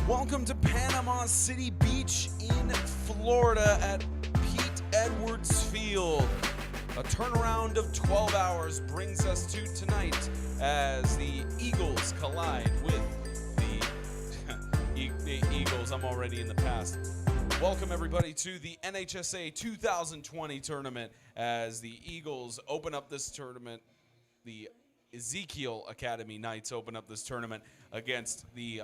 Welcome to Panama City Beach in Florida at Pete Edwards Field. A turnaround of 12 hours brings us to tonight as the Eagles collide with the Eagles. I'm already in the past. Welcome everybody to the NHSA 2020 tournament as the Eagles open up this tournament. The Ezekiel Academy Knights open up this tournament against the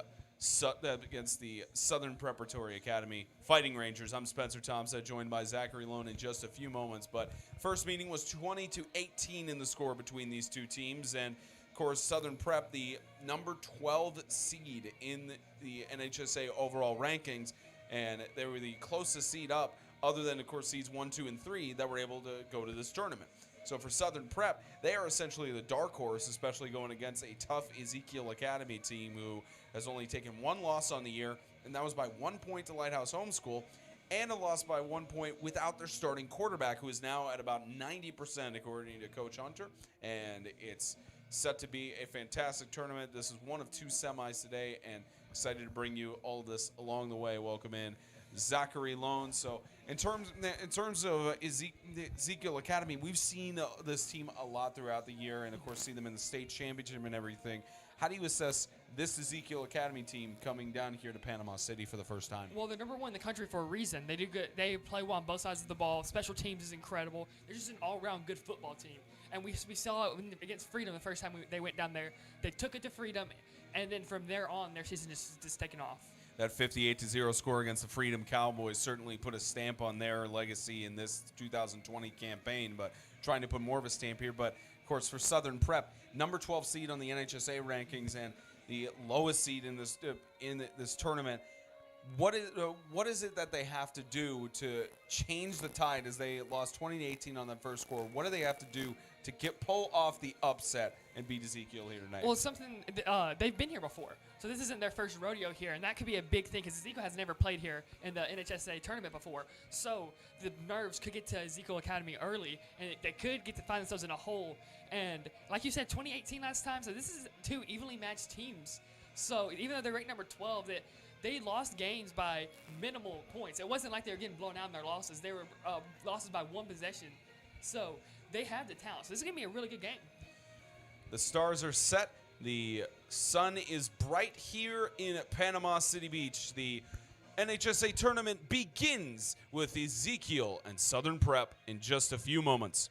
Southern Preparatory Academy Fighting Rangers. I'm Spencer Thompson, joined by Zachary Lone in just a few moments. But first meeting was 20-18 in the score between these two teams. And, of course, Southern Prep, the number 12 seed in the NHSA overall rankings. And they were the closest seed up, other than, of course, seeds 1, 2, and 3 that were able to go to this tournament. So for Southern Prep, they are essentially the dark horse, especially going against a tough Ezekiel Academy team who has only taken one loss on the year, and that was by 1 point to Lighthouse Homeschool, and a loss by 1 point without their starting quarterback, who is now at about 90% according to Coach Hunter, and it's set to be a fantastic tournament. This is one of two semis today, and excited to bring you all of this along the way. Welcome in Zachary Lone. So in terms of Ezekiel Academy, we've seen this team a lot throughout the year, and of course see them in the state championship and everything. How do you assess this Ezekiel Academy team coming down here to Panama City for the first time? Well, they're number one in the country for a reason. They do good. They play well on both sides of the ball. Special teams is incredible. They're just an all-around good football team. And we saw it against Freedom the first time they went down there. They took it to Freedom, and then from there on, their season just taken off. That 58-0 score against the Freedom Cowboys certainly put a stamp on their legacy in this 2020 campaign, but trying to put more of a stamp here. But, of course, for Southern Prep, number 12 seed on the NHSA rankings and the lowest seed in this tournament, what is it that they have to do to change the tide as they lost 20-18 on that first score? What do they have to do to pull off the upset and beat Ezekiel here tonight? Well, it's something they've been here before, so this isn't their first rodeo here, and that could be a big thing because Ezekiel has never played here in the NHSA tournament before. So the nerves could get to Ezekiel Academy early, and they could get to find themselves in a hole. And like you said, 2018 last time, so this is two evenly matched teams. So even though they're ranked number 12, they lost games by minimal points. It wasn't like they were getting blown out in their losses. They were losses by one possession. So they have the talent. So this is going to be a really good game. The stars are set. The sun is bright here in Panama City Beach. The NHSA tournament begins with Ezekiel and Southern Prep in just a few moments.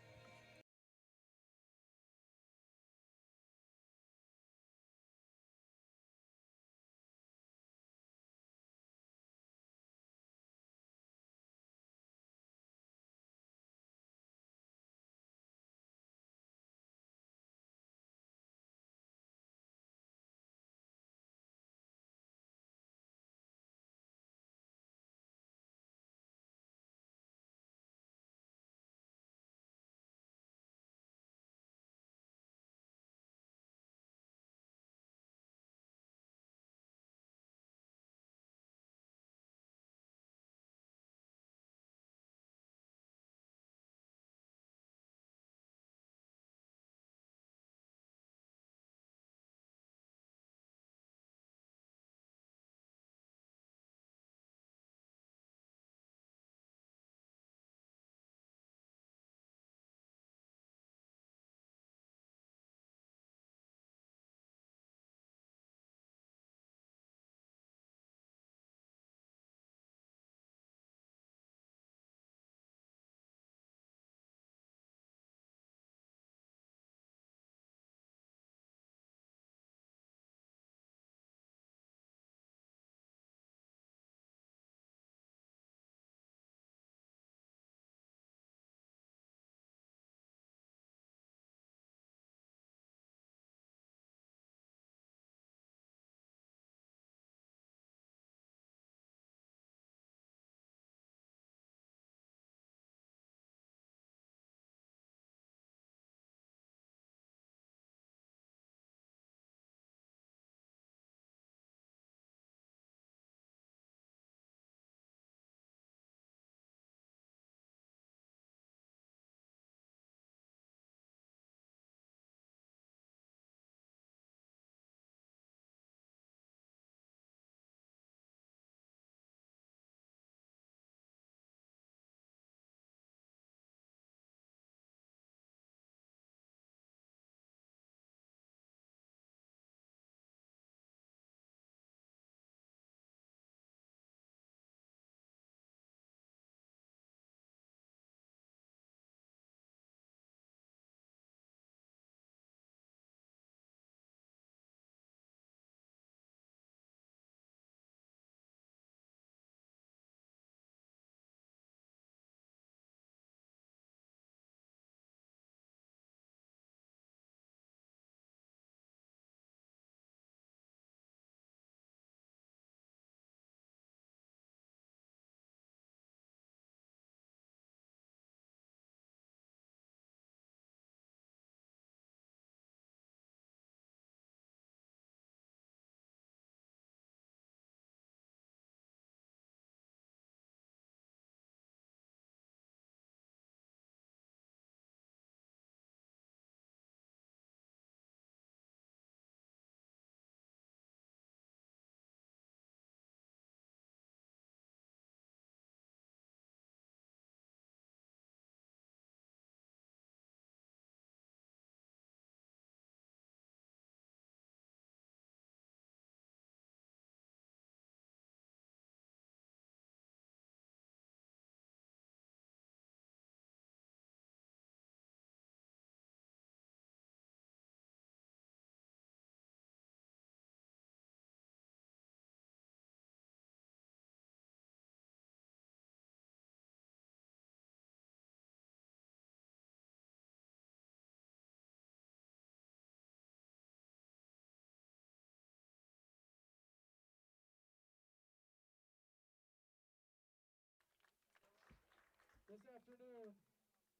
This afternoon,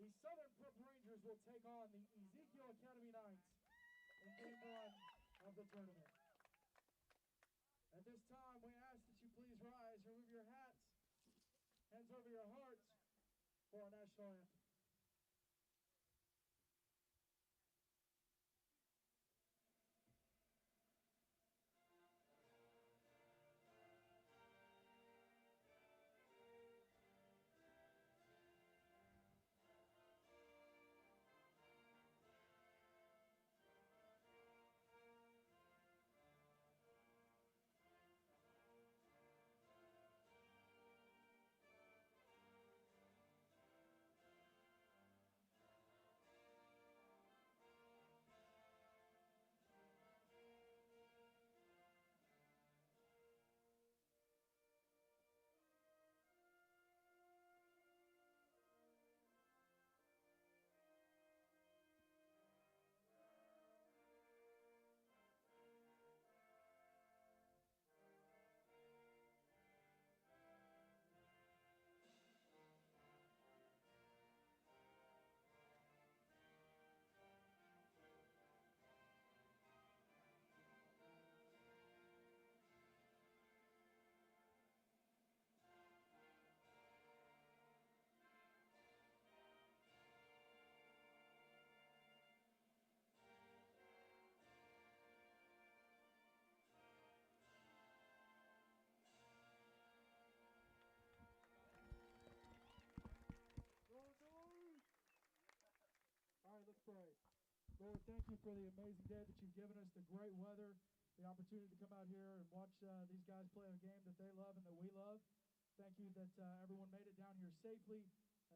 the Southern Prep Rangers will take on the Ezekiel Academy Knights in game 1 of the tournament. At this time, we ask that you please rise, remove your hats, hands over your hearts for our national anthem. All right, let's pray. Lord, thank you for the amazing day that you've given us, the great weather, the opportunity to come out here and watch these guys play a game that they love and that we love. Thank you that everyone made it down here safely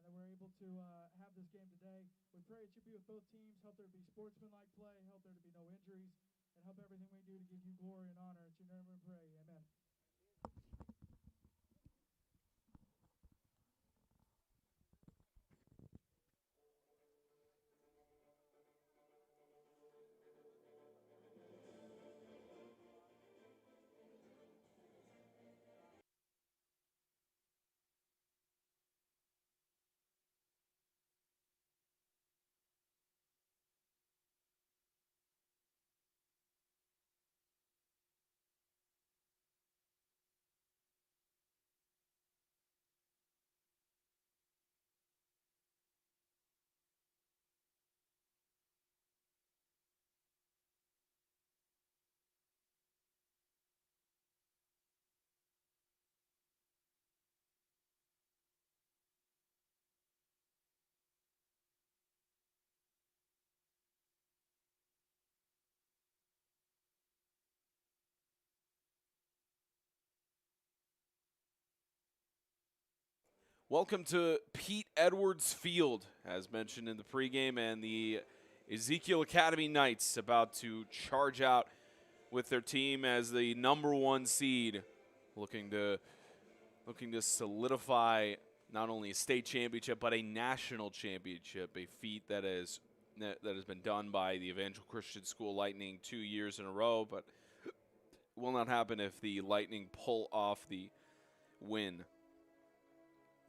and that we're able to have this game today. We pray that you be with both teams, help there to be sportsmanlike play, help there to be no injuries, and help everything we do to give you glory and honor. In your name we pray. Amen. Welcome to Pete Edwards Field, as mentioned in the pregame, and the Ezekiel Academy Knights about to charge out with their team as the #1 seed, looking to solidify not only a state championship but a national championship, a feat that has been done by the Evangel Christian School Lightning 2 years in a row, but will not happen if the Lightning pull off the win.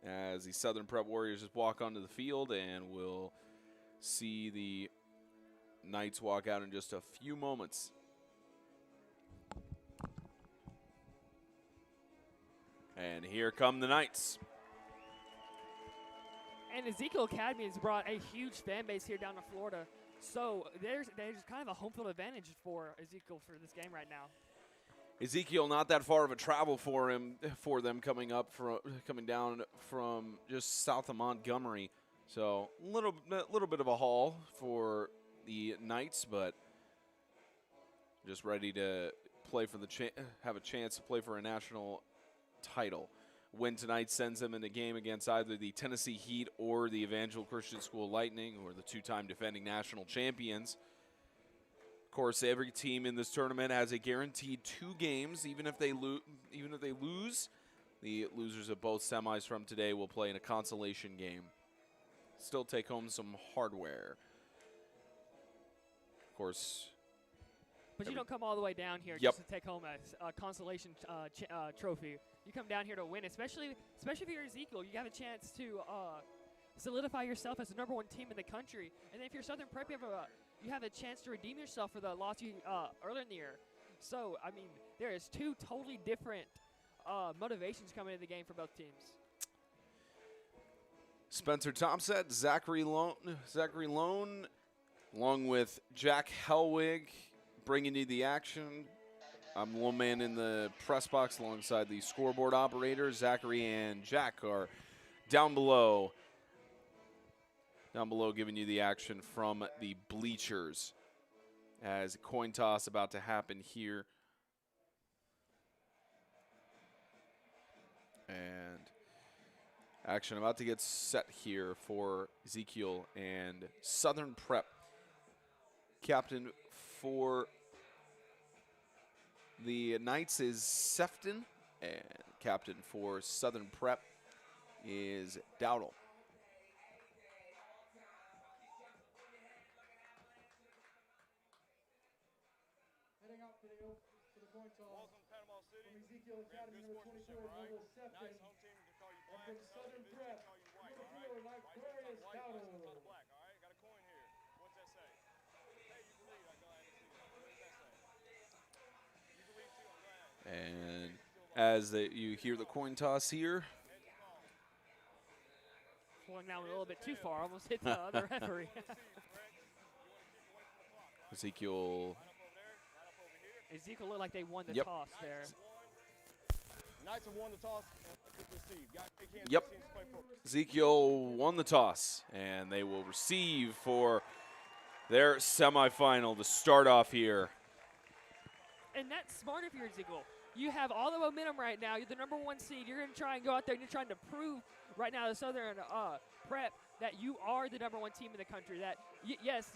As the Southern Prep Warriors just walk onto the field, and we'll see the Knights walk out in just a few moments. And here come the Knights. And Ezekiel Academy has brought a huge fan base here down to Florida. So there's kind of a home field advantage for Ezekiel for this game right now. Ezekiel, not that far of a travel for them coming down from just south of Montgomery. So a little bit of a haul for the Knights, but just ready to play for have a chance to play for a national title. Win tonight sends them in a game against either the Tennessee Heat or the Evangel Christian School Lightning, who are the two-time defending national champions. Of course, every team in this tournament has a guaranteed 2 games. Even if they lose, the losers of both semis from today will play in a consolation game. Still take home some hardware. Of course. But you don't come all the way down here Yep. just to take home a consolation trophy. You come down here to win, especially if you're Ezekiel. You have a chance to solidify yourself as the #1 team in the country. And then if you're Southern Prep, you have a chance to redeem yourself for the loss you earlier in the year. So, I mean, there is two totally different motivations coming into the game for both teams. Spencer Thompson, Zachary Lone, along with Jack Helwig, bringing you the action. I'm the lone man in the press box alongside the scoreboard operator. Zachary and Jack are down below giving you the action from the bleachers. As a coin toss about to happen here. And action about to get set here for Ezekiel and Southern Prep. Captain for the Knights is Sefton, and captain for Southern Prep is Dowdle. Heading out for the coin toss from Ezekiel Academy number 24, Noble Sefton. And from Southern Prep, number 4, Victorious Dowdle. And as you hear the coin toss here. Pulling down a little bit too far, almost hit the other referee. Ezekiel looked like they won the toss there. Knights have won the toss. Yep. Ezekiel won the toss, and they will receive for their semifinal to start off here. And that's smart if you're Ezekiel. You have all the momentum right now. You're the #1 seed. You're going to try and go out there and you're trying to prove right now to Southern Prep that you are the #1 team in the country. That, yes,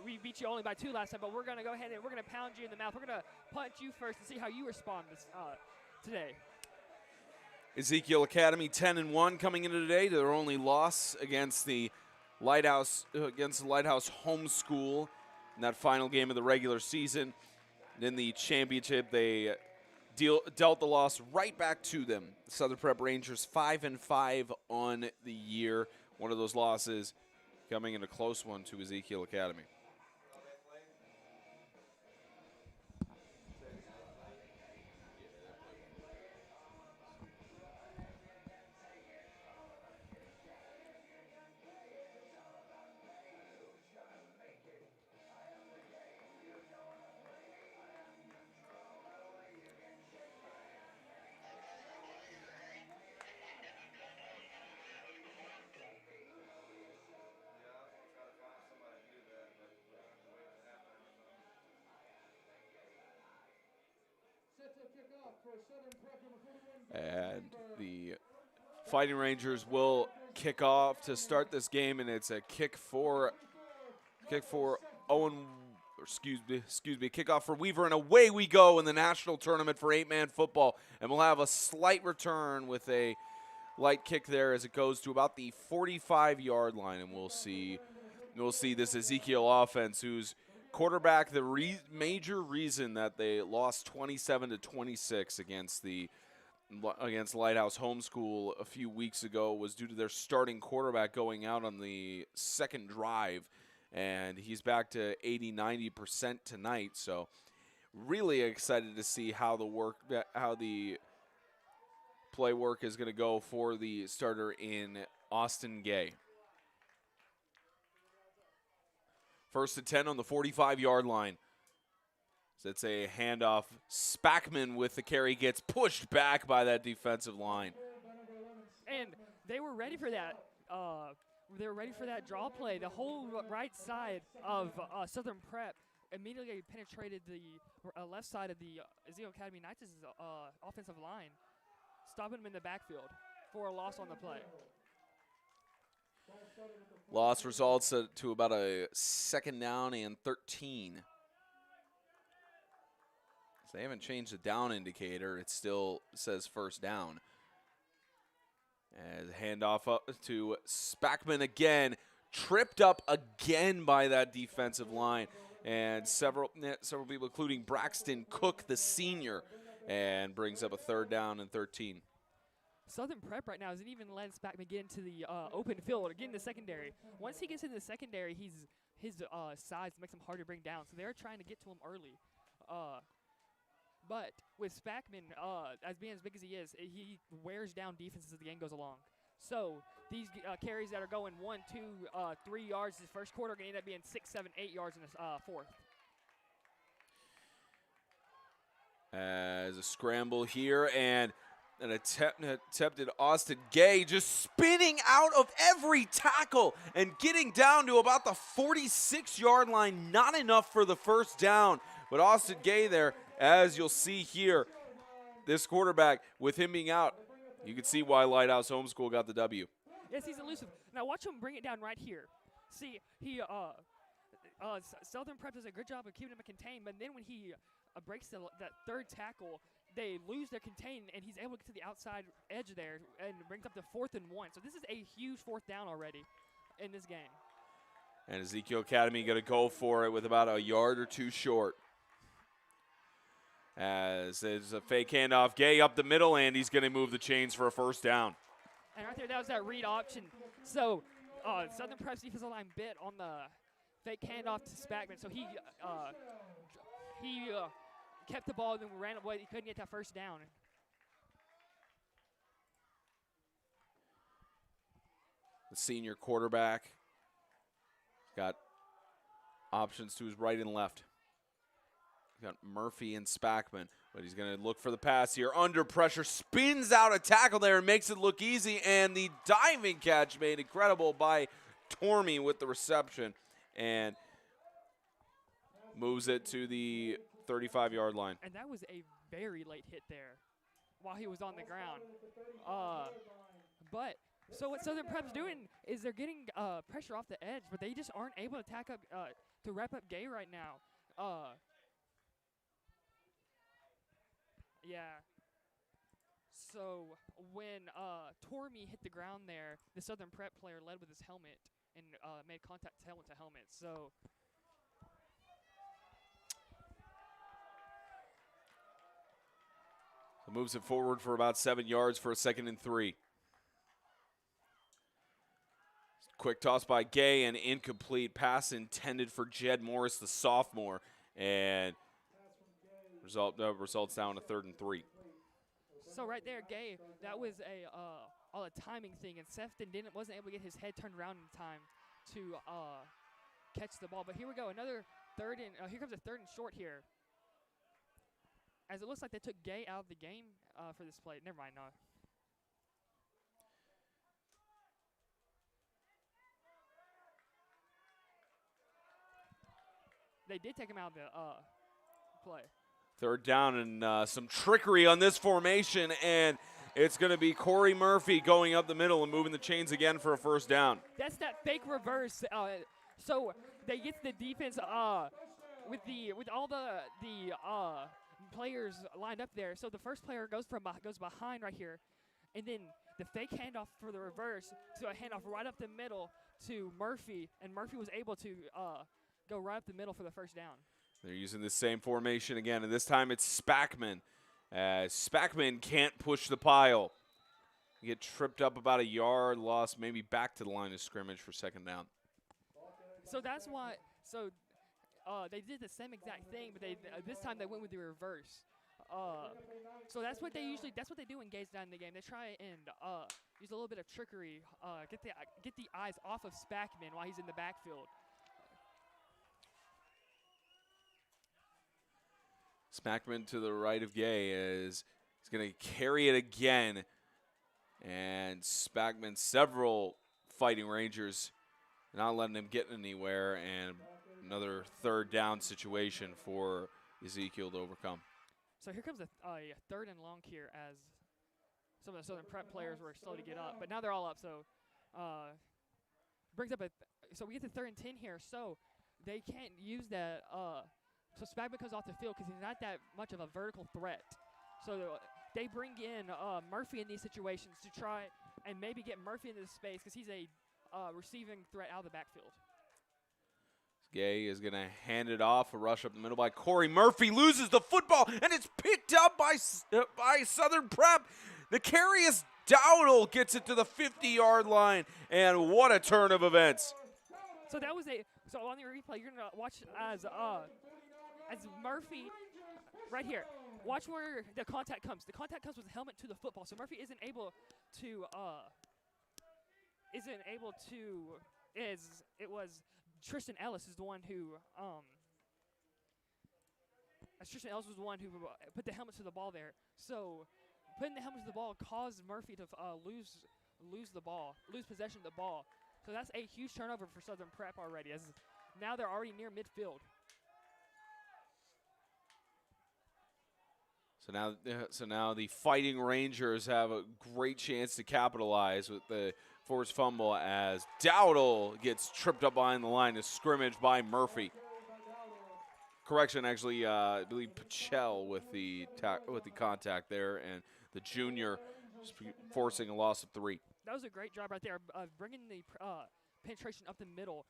we beat you only by 2 last time, but we're going to go ahead and we're going to pound you in the mouth. We're going to punch you first and see how you respond today. Ezekiel Academy 10-1 coming into today. Their only loss against the Lighthouse Homeschool in that final game of the regular season. And in the championship, they dealt the loss right back to them. Southern Prep Rangers 5-5 on the year. One of those losses coming in a close one to Ezekiel Academy. And the Fighting Rangers will kick off to start this game, and it's a kickoff for Weaver, and away we go in the national tournament for 8-man football. And we'll have a slight return with a light kick there as it goes to about the 45-yard line, and we'll see this Ezekiel offense, whose quarterback, the major reason that they lost 27-26 against Lighthouse Homeschool a few weeks ago was due to their starting quarterback going out on the second drive, and he's back to 80-90% tonight. So really excited to see how the play work is going to go for the starter in Austin Gay. 1st and 10 on the 45-yard line. So it's a handoff. Spackman with the carry gets pushed back by that defensive line. And they were ready for that. They were ready for that draw play. The whole right side of Southern Prep immediately penetrated the left side of the Ezekiel Academy Knights' offensive line, stopping them in the backfield for a loss on the play. Loss results to about a 2nd down and 13. So they haven't changed the down indicator. It still says 1st down. As handoff up to Spackman again, tripped up again by that defensive line, and several people, including Braxton Cook, the senior, and brings up a 3rd down and 13. Southern Prep right now isn't even letting Spackman get into the open field or get in the secondary. Once he gets into the secondary, his size makes him hard to bring down. So they're trying to get to him early. But with Spackman, as being as big as he is, he wears down defenses as the game goes along. So these carries that are going 1, 2, 3 yards this first quarter are going to end up being 6, 7, 8 yards in the fourth. As a scramble here and an attempted Austin Gay just spinning out of every tackle and getting down to about the 46-yard line. Not enough for the first down, but Austin Gay there, as you'll see here, this quarterback, with him being out, you can see why Lighthouse Homeschool got the W. Yes, he's elusive. Now watch him bring it down right here. See, he Southern Prep does a good job of keeping him contained, but then when he breaks that third tackle, they lose their contain, and he's able to get to the outside edge there and brings up to 4th and 1. So this is a huge 4th down already in this game. And Ezekiel Academy going to go for it with about a yard or two short. As there's a fake handoff, Gay up the middle, and he's going to move the chains for a first down. And right there, that was that read option. So Southern Prep's defensive line bit on the fake handoff to Spackman. So he kept the ball and then ran away. He couldn't get that first down. The senior quarterback got options to his right and left. He's got Murphy and Spackman, but he's going to look for the pass here. Under pressure, spins out a tackle there and makes it look easy. And the diving catch made incredible by Tormey with the reception and moves it to the 35-yard line. And that was a very late hit there while he was on the ground. But so what Southern Prep's doing is they're getting pressure off the edge, but they just aren't able to tack up to wrap up Gay right now. Yeah. So when Tormey hit the ground there, the Southern Prep player led with his helmet and made contact helmet to helmet. So moves it forward for about 7 yards for a 2nd and 3. Quick toss by Gay and incomplete pass intended for Jed Morris, the sophomore, and results down to 3rd and 3. So right there, Gay, that was all a timing thing, and Sefton wasn't able to get his head turned around in time to catch the ball. But here we go, another third and here comes a 3rd and short here. As it looks like they took Gay out of the game for this play. Never mind, no. They did take him out of the play. 3rd down and some trickery on this formation, and it's going to be Corey Murphy going up the middle and moving the chains again for a first down. That's that fake reverse. So they get the defense with all the players lined up there. So the first player goes behind right here, and then the fake handoff for the reverse to a handoff right up the middle to Murphy, and Murphy was able to go right up the middle for the first down. They're using the same formation again, and this time it's Spackman. Spackman can't push the pile. You get tripped up about a yard, lost maybe back to the line of scrimmage for 2nd down. So that's why. So they did the same exact thing, but this time they went with the reverse. So that's what they do in Gays down in the game. They try and use a little bit of trickery, get the eyes off of Spackman while he's in the backfield. Spackman to the right of Gay is he's going to carry it again. And Spackman, several Fighting Rangers not letting him get anywhere, and another 3rd down situation for Ezekiel to overcome. So here comes a 3rd and long here as some of the Southern Prep players were slow to get up, but now they're all up. So brings up so we get to 3rd and 10 here. So they can't use that. So Spackman comes off the field because he's not that much of a vertical threat. So they bring in Murphy in these situations to try and maybe get Murphy into the space because he's a receiving threat out of the backfield. Gay is going to hand it off. A rush up the middle by Corey Murphy. Loses the football, and it's picked up by Southern Prep. The carry is Dowdle gets it to the 50-yard line, and what a turn of events. So that was so on the replay, you're gonna watch as Murphy, right here. Watch where the contact comes. The contact comes with the helmet to the football. So Murphy isn't able to it was Tristan Ellis is the one who Tristan Ellis was the one who put the helmet to the ball there. So putting the helmet to the ball caused Murphy to lose possession of the ball. So that's a huge turnover for Southern Prep already, as now they're already near midfield. So now the Fighting Rangers have a great chance to capitalize with the forced fumble as Dowdle gets tripped up behind the line of scrimmage by Murphy. Correction, actually, I believe Pachel with the contact there, and the junior forcing a loss of 3. That was a great job right there of bringing the penetration up the middle.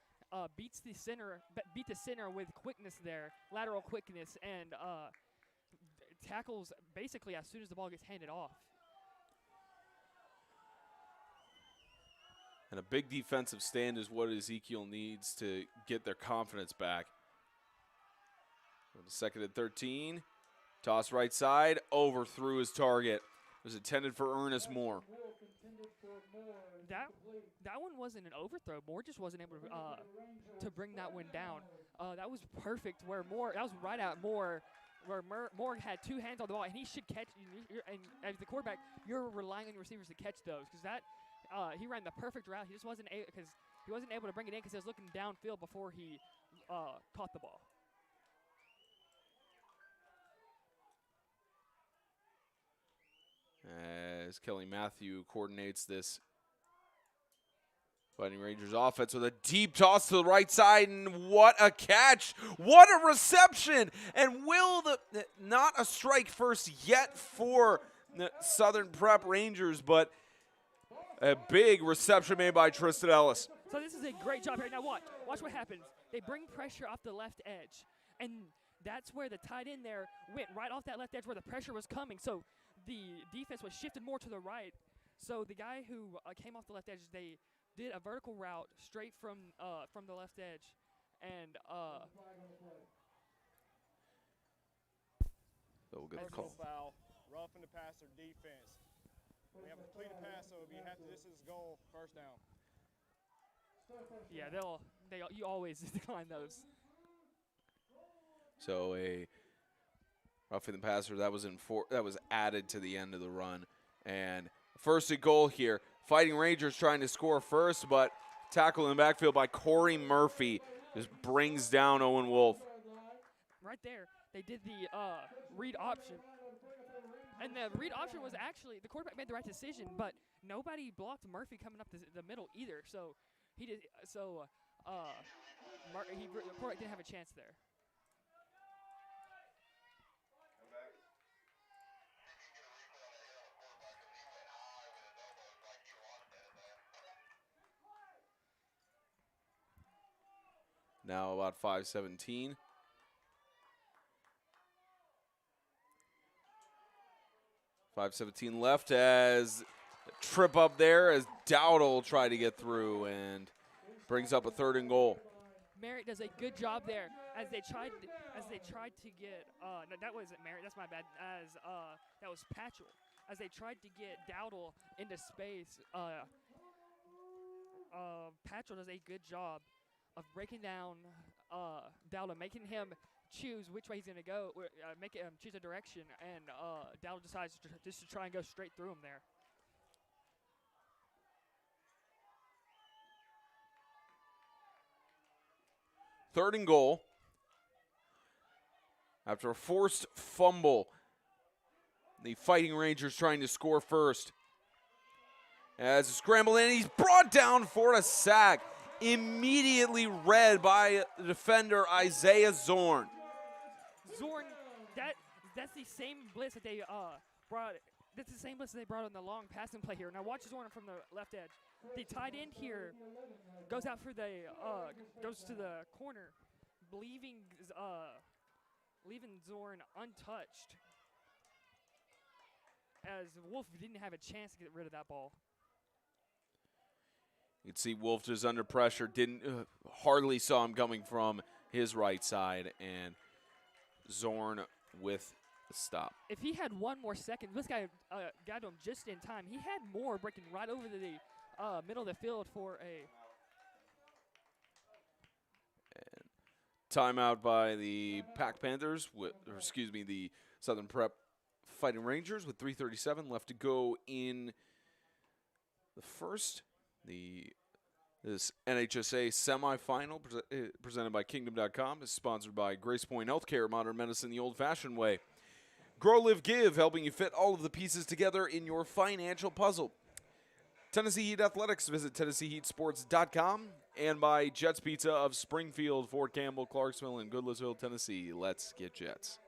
Beat the center with quickness there, lateral quickness, and tackles basically as soon as the ball gets handed off. And a big defensive stand is what Ezekiel needs to get their confidence back. Second and 13. Toss right side, overthrew his target. It was intended for Ernest Moore. That one wasn't an overthrow. Moore just wasn't able to bring that one down. That was perfect where Moore, that was right at Moore, where Moore had 2 hands on the ball, and he should catch. And as the quarterback, you're relying on your receivers to catch those, because that he ran the perfect route. He just wasn't able to bring it in because he was looking downfield before he caught the ball. As Kelly Matthew coordinates this Fighting Rangers offense with a deep toss to the right side, and what a catch! What a reception! And will not a strike first yet for the Southern Prep Rangers, but a big reception made by Tristan Ellis. So this is a great job here. Now watch what happens. They bring pressure off the left edge, and that's where the tight end there went right off that left edge where the pressure was coming. So the defense was shifted more to the right. So the guy who came off the left edge, they did a vertical route straight from the left edge, and so we'll get the call. Foul, rough in the passer defense. We have a completed pass, so this is goal, first down. Yeah, you always decline those. So a roughing the passer that was added to the end of the run, and first and goal here. Fighting Rangers trying to score first, but tackle in the backfield by Corey Murphy just brings down Owen Wolf. Right there, they did the read option. And the read option was actually, the quarterback made the right decision, but nobody blocked Murphy coming up the middle either. So the quarterback didn't have a chance there. Now about 5:17. .5:17 left as a trip up there as Dowdle tried to get through and brings up a 3rd and goal. Merritt does a good job there as they tried to get no, that wasn't Merritt, that's my bad, as that was Patchell. As they tried to get Dowdle into space, Patchell does a good job of breaking down Dowdle, making him choose which way he's going to go, make him choose a direction, and Dowdle decides just to try and go straight through him there. Third and goal. After a forced fumble, the Fighting Rangers trying to score first. As a scramble in, he's brought down for a sack. Immediately read by the defender Isaiah Zorn. Zorn, that's the same blitz that they brought. That's the same blitz that they brought on the long passing play here. Now watch Zorn from the left edge. The tight end here goes out for goes to the corner, leaving Zorn untouched. as Wolf didn't have a chance to get rid of that ball. You can see Wolf just under pressure, didn't hardly saw him coming from his right side, and Zorn with the stop. If he had 1 more second, this guy got to him just in time. He had more breaking right over the middle of the field for a Timeout by the Pack Panthers, the Southern Prep Fighting Rangers with 3:37 left to go in the first. This NHSA semifinal presented by Kingdom.com is sponsored by Grace Point Healthcare, modern medicine the old-fashioned way. Grow, Live, Give, helping you fit all of the pieces together in your financial puzzle. Tennessee Heat Athletics, visit TennesseeHeatSports.com, and by Jets Pizza of Springfield, Fort Campbell, Clarksville, and Goodlettsville, Tennessee. Let's get Jets.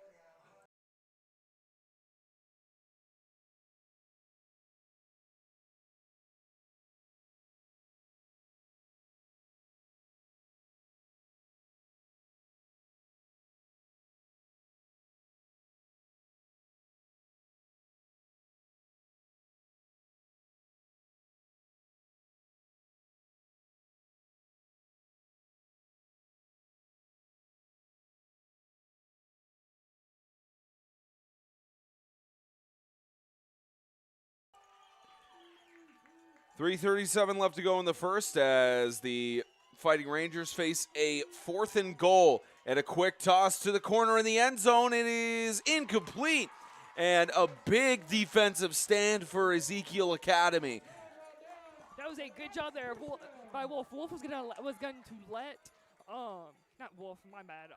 .337 left to go in the first as the Fighting Rangers face a 4th and goal, and a quick toss to the corner in the end zone. It is incomplete, and a big defensive stand for Ezekiel Academy. That was a good job there by Wolf. Wolf was going to let not Wolf, my bad.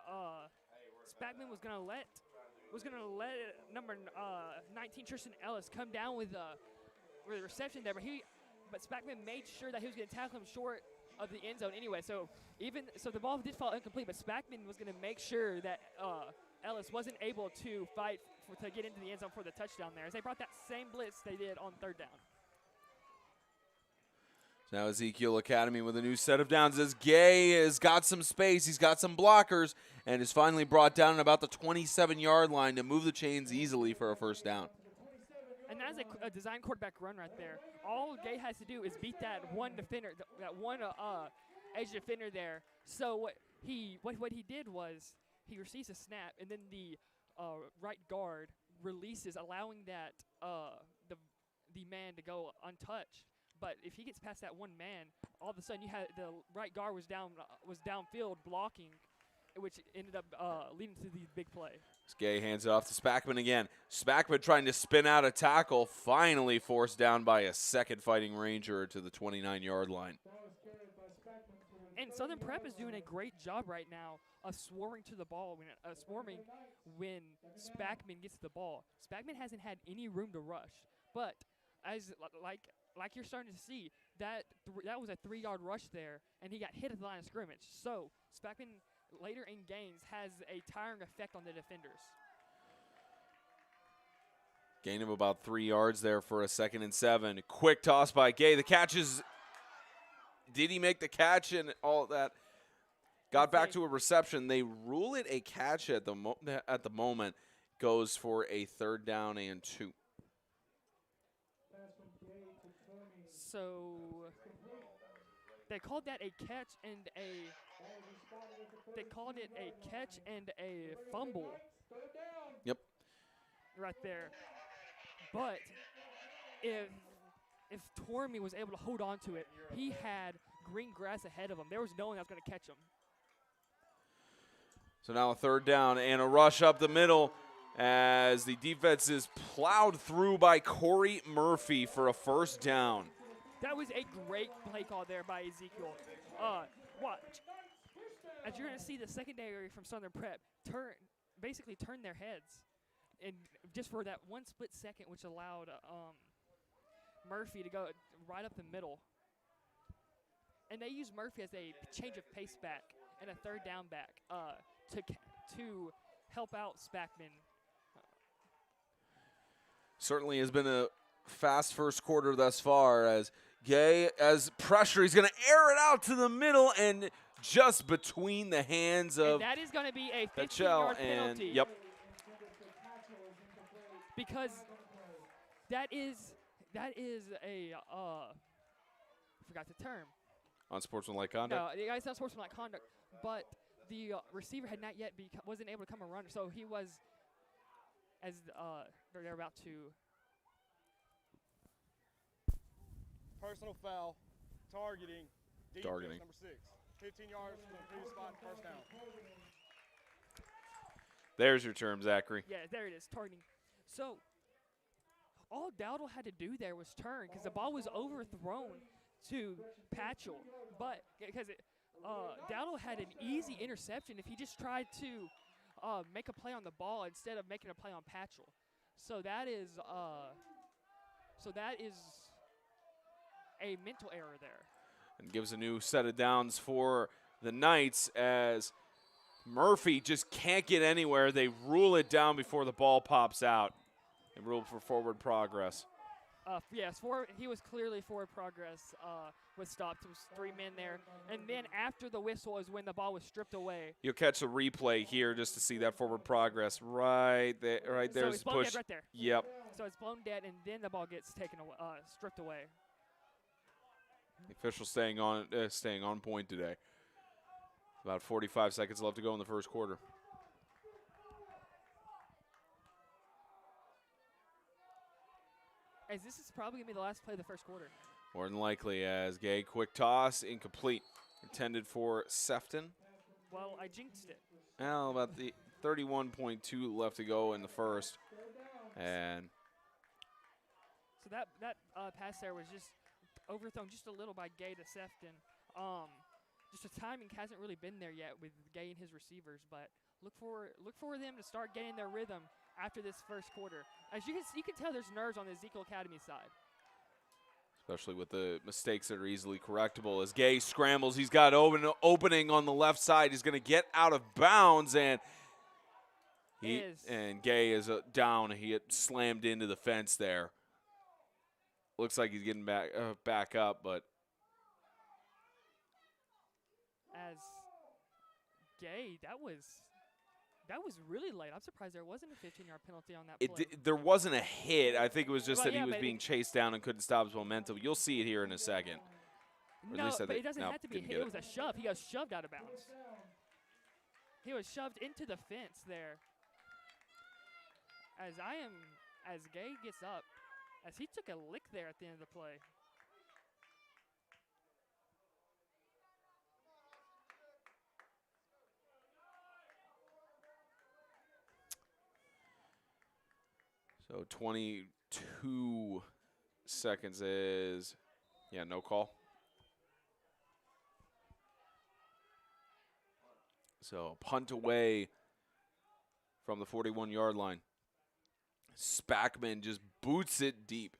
Spackman was going to let number 19 Tristan Ellis come down with the reception there, but Spackman made sure that he was going to tackle him short of the end zone anyway. So the ball did fall incomplete, but Spackman was going to make sure that Ellis wasn't able to fight to get into the end zone for the touchdown there, as they brought that same blitz they did on 3rd down. So now Ezekiel Academy with a new set of downs as Gay has got some space, he's got some blockers, and is finally brought down at about the 27-yard line to move the chains easily for a 1st down. And that's a design quarterback run right there. All Gay has to do is beat that one defender, that one edge defender there. So what he did was he receives a snap, and then the right guard releases, allowing that the man to go untouched. But if he gets past that one man, all of a sudden you had the right guard was downfield blocking, which ended up leading to the big play. Gay hands it off to Spackman again. Spackman trying to spin out a tackle, finally forced down by a 2nd Fighting Ranger to the 29-yard line. And Southern Prep is doing a great job right now of swarming to the ball when Spackman gets the ball. Spackman hasn't had any room to rush, but as like you're starting to see, that was a 3-yard rush there, and he got hit at the line of scrimmage. So Spackman later in games has a tiring effect on the defenders. Gain of about 3 yards there for a 2nd and 7. Quick toss by Gay. The catch is, did he make the catch and all of that? Got back to a reception. They rule it a catch at the moment. Goes for a 3rd down and 2. So they called that a catch and a fumble. Yep. Right there. But if Tormey was able to hold on to it, he had green grass ahead of him. There was no one that was going to catch him. So now a 3rd down and a rush up the middle as the defense is plowed through by Corey Murphy for a 1st down. That was a great play call there by Ezekiel. Watch. As you're going to see the secondary from Southern Prep basically turn their heads, and just for that one split second, which allowed Murphy to go right up the middle. And they use Murphy as a change of pace back and a 3rd down back to help out Spackman. Certainly has been a fast first quarter thus far as Gay, as pressure, he's going to air it out to the middle and just between the hands of and that is going to be a 15-yard penalty. Yep. Because That is a I forgot the term. Unsportsmanlike conduct? No, it's not sportsmanlike conduct, but the receiver had not yet wasn't able to come a runner, so he was as they're about to. Personal foul, targeting, defense Targeting. number 6. 15 yards from the previous spot, first down. There's your term, Zachary. Yeah, there it is, targeting. So all Dowdle had to do there was turn because the ball was overthrown to Patchell, but because Dowdle had an easy interception if he just tried to make a play on the ball instead of making a play on Patchell. So that is a mental error there. And gives a new set of downs for the Knights as Murphy just can't get anywhere. They rule it down before the ball pops out. They rule for forward progress. Yes, he was clearly forward progress was stopped. There was 3 men there. And then after the whistle is when the ball was stripped away. You'll catch the replay here just to see that forward progress right there. Right So there's it's the blown push. dead right there. Yep. So it's blown dead, and then the ball gets taken away, stripped away. The official staying on point today. About 45 seconds left to go in the first quarter. As this is probably going to be the last play of the first quarter. More than likely, as Gay quick toss, incomplete. Intended for Sefton. Well, I jinxed it. Well, about the 31.2 left to go in the first. And So that pass there was just overthrown just a little by Gay to Sefton. Just the timing hasn't really been there yet with Gay and his receivers, but look for them to start getting their rhythm after this first quarter. As you can tell, there's nerves on the Ezekiel Academy side. especially with the mistakes that are easily correctable. As Gay scrambles, he's got opening on the left side. He's going to get out of bounds, and Gay is down. He had slammed into the fence there. Looks like he's getting back up, but as Gay, that was really late. I'm surprised there wasn't a 15-yard penalty on that play. There wasn't a hit. I think it was just Well, that he was being chased down and couldn't stop his momentum. You'll see it here in a second. No, but it doesn't have to be a hit. It was a shove. He got shoved out of bounds. He was shoved into the fence there. As Gay gets up, as he took a lick there at the end of the play. So 22 seconds is, no call. So punt away from the 41-yard line. Spackman just boots it deep.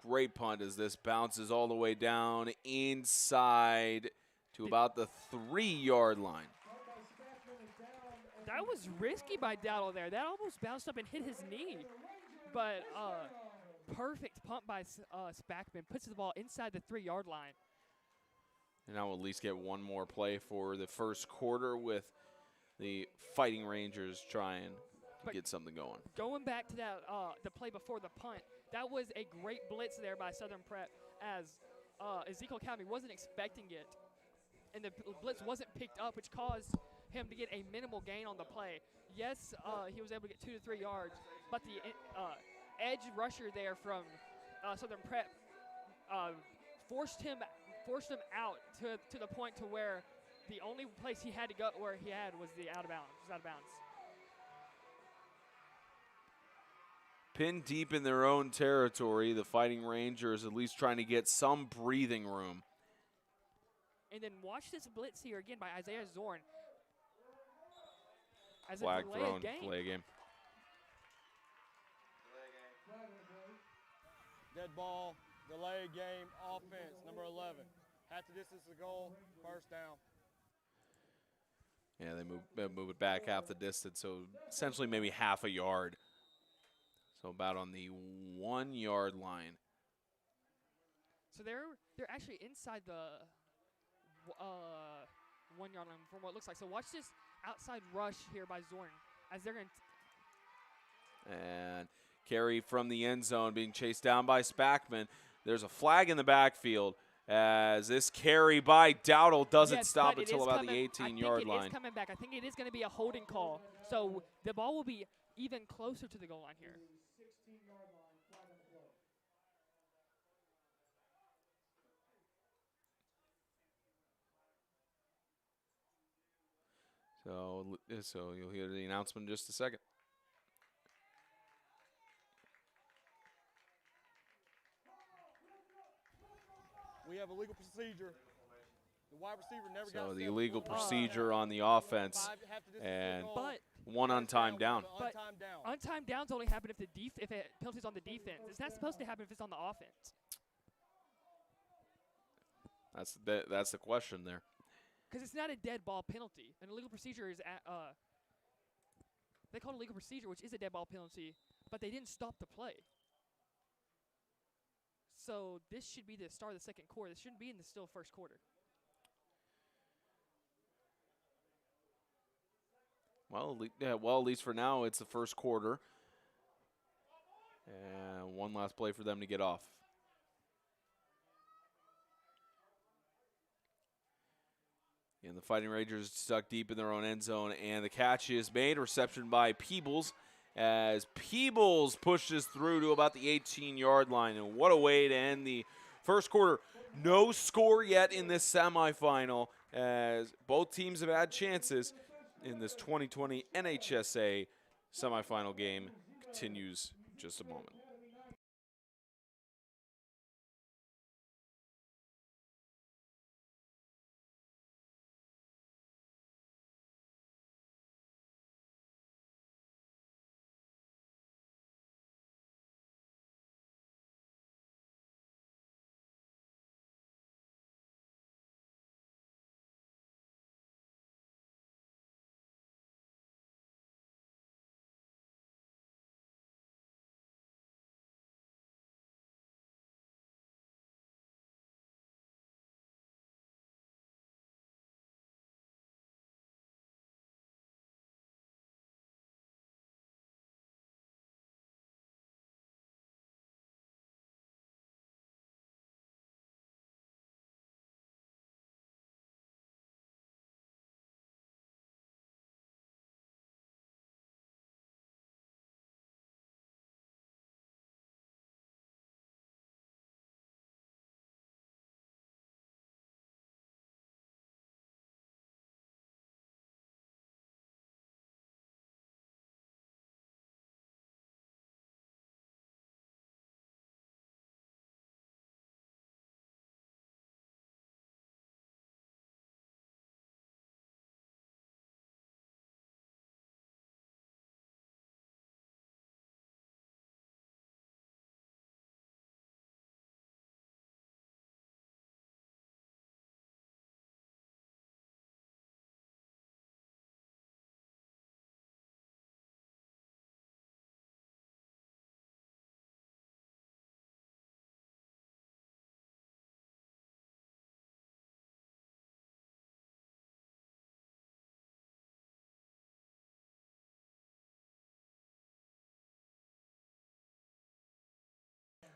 Great punt as this bounces all the way down inside to about the 3-yard line. That was risky by Dowdle there. That almost bounced up and hit his knee. But perfect punt by Spackman. Puts the ball inside the 3-yard line. And now we'll at least get one more play for the first quarter with the Fighting Rangers trying to get something going. Going back to that the play before the punt, that was a great blitz there by Southern Prep as Ezekiel Academy wasn't expecting it. And the blitz wasn't picked up, which caused him to get a minimal gain on the play. Yes, he was able to get 2 to 3 yards, but the edge rusher there from Southern Prep forced him out to the point to where the only place he had to go where he had was the out of bounds. Pinned deep in their own territory, the Fighting Rangers at least trying to get some breathing room. And then watch this blitz here again by Isaiah Zorn. As Flag a thrown, delay game. Dead ball, delay game, offense, number 11. Half the distance to goal, first down. Yeah, they move it back half the distance, so essentially maybe half a yard. So about on the 1-yard line. So they're actually inside the 1-yard line from what it looks like. So watch this outside rush here by Zorn as they're going to. And Carry from the end zone being chased down by Spackman. There's a flag in the backfield as this carry by Dowdle doesn't stop until about the 18-yard line. It is coming back. I think it is going to be a holding call. So the ball will be even closer to the goal line here. So you'll hear the announcement in just a second. We have a legal procedure. The wide receiver never got So the set illegal before. procedure on the offense, and one untimed down. But untimed downs only happen if if it penalties on the defense. It's not supposed to happen if it's on the offense. That's the question there. Because it's not a dead ball penalty. An illegal procedure is they call it a legal procedure, which is a dead ball penalty, but they didn't stop the play. So this should be the start of the second quarter. This shouldn't be in the still first quarter. Well, at least for now, it's the first quarter. And one last play for them to get off. And the Fighting Rangers stuck deep in their own end zone, and the catch is made. Reception by Peebles as Peebles pushes through to about the 18-yard line. And what a way to end the first quarter. No score yet in this semifinal as both teams have had chances in this 2020 NHSA semifinal game. Continues in just a moment.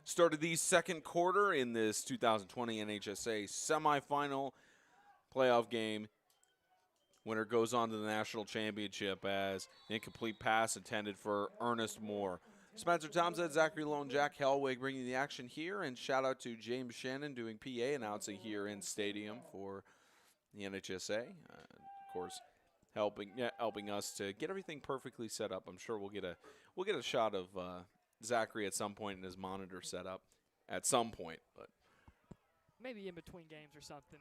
Started the second quarter in this 2020 NHSA semifinal playoff game. Winner goes on to the national championship as incomplete pass intended for Ernest Moore. Spencer Thompson, Zachary Lowe, Jack Helwig bringing the action here, and shout out to James Shannon doing PA announcing here in stadium for the NHSA. Of course, helping us to get everything perfectly set up. I'm sure we'll get a shot of Zachary at some point in his monitor setup at some point, but maybe in between games or something.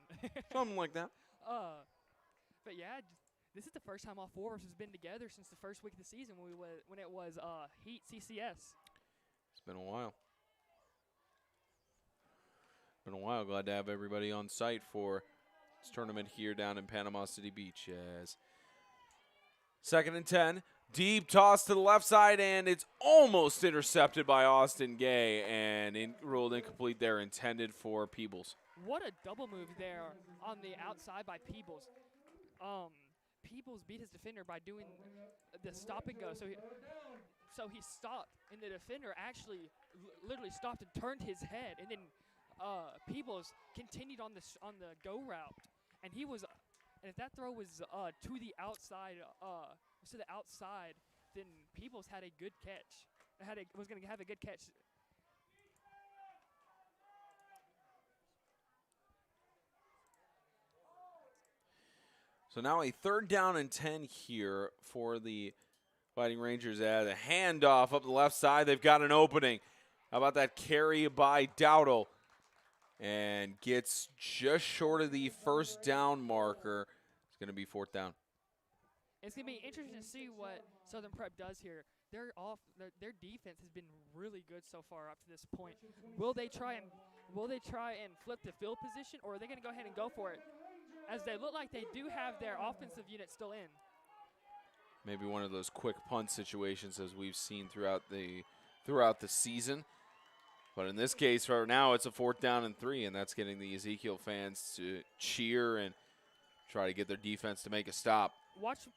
Something like that. But yeah, this is the first time all four of us has been together since the first week of the season when it was Heat CCS. It's been a while. Glad to have everybody on site for this tournament here down in Panama City Beach. As 2nd and 10. Deep toss to the left side, and it's almost intercepted by Austin Gay, and ruled incomplete there, intended for Peebles. What a double move there on the outside by Peebles. Peebles beat his defender by doing the stop and go. So So he stopped, and the defender actually literally stopped and turned his head, and then Peebles continued on the go route, and and if that throw was to the outside, then Peebles had a good catch. Was going to have a good catch. So now a 3rd down and 10 here for the Fighting Rangers. As a handoff up the left side. They've got an opening. How about that carry by Dowdle? And gets just short of the 1st down marker. It's going to be 4th down. It's going to be interesting to see what Southern Prep does here. Their defense has been really good so far up to this point. Will they try and flip the field position, or are they going to go ahead and go for it? As they look like they do have their offensive unit still in. Maybe one of those quick punt situations as we've seen throughout the season. But in this case, right now, it's a 4th down and 3, and that's getting the Ezekiel fans to cheer and try to get their defense to make a stop. Watch.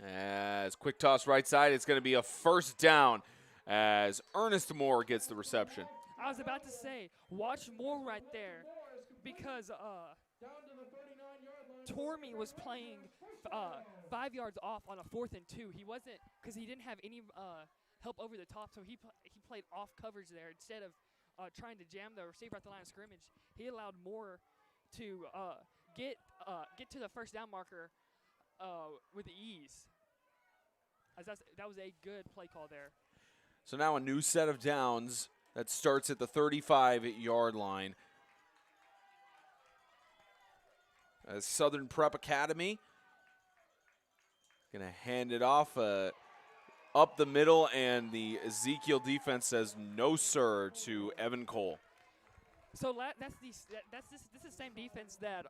As quick toss right side, it's going to be a 1st down as Ernest Moore gets the reception. I was about to say, watch Moore right there, because Tormey was playing 5 yards off on a 4th and 2. He wasn't, because he didn't have any help over the top, so he played off coverage there. Instead of trying to jam the receiver at the line of scrimmage, he allowed Moore to get to the 1st down marker with ease. As that was a good play call there. So now a new set of downs that starts at the 35-yard line. As Southern Prep Academy going to hand it off up the middle, and the Ezekiel defense says no, sir, to Evan Cole. So this is the same defense that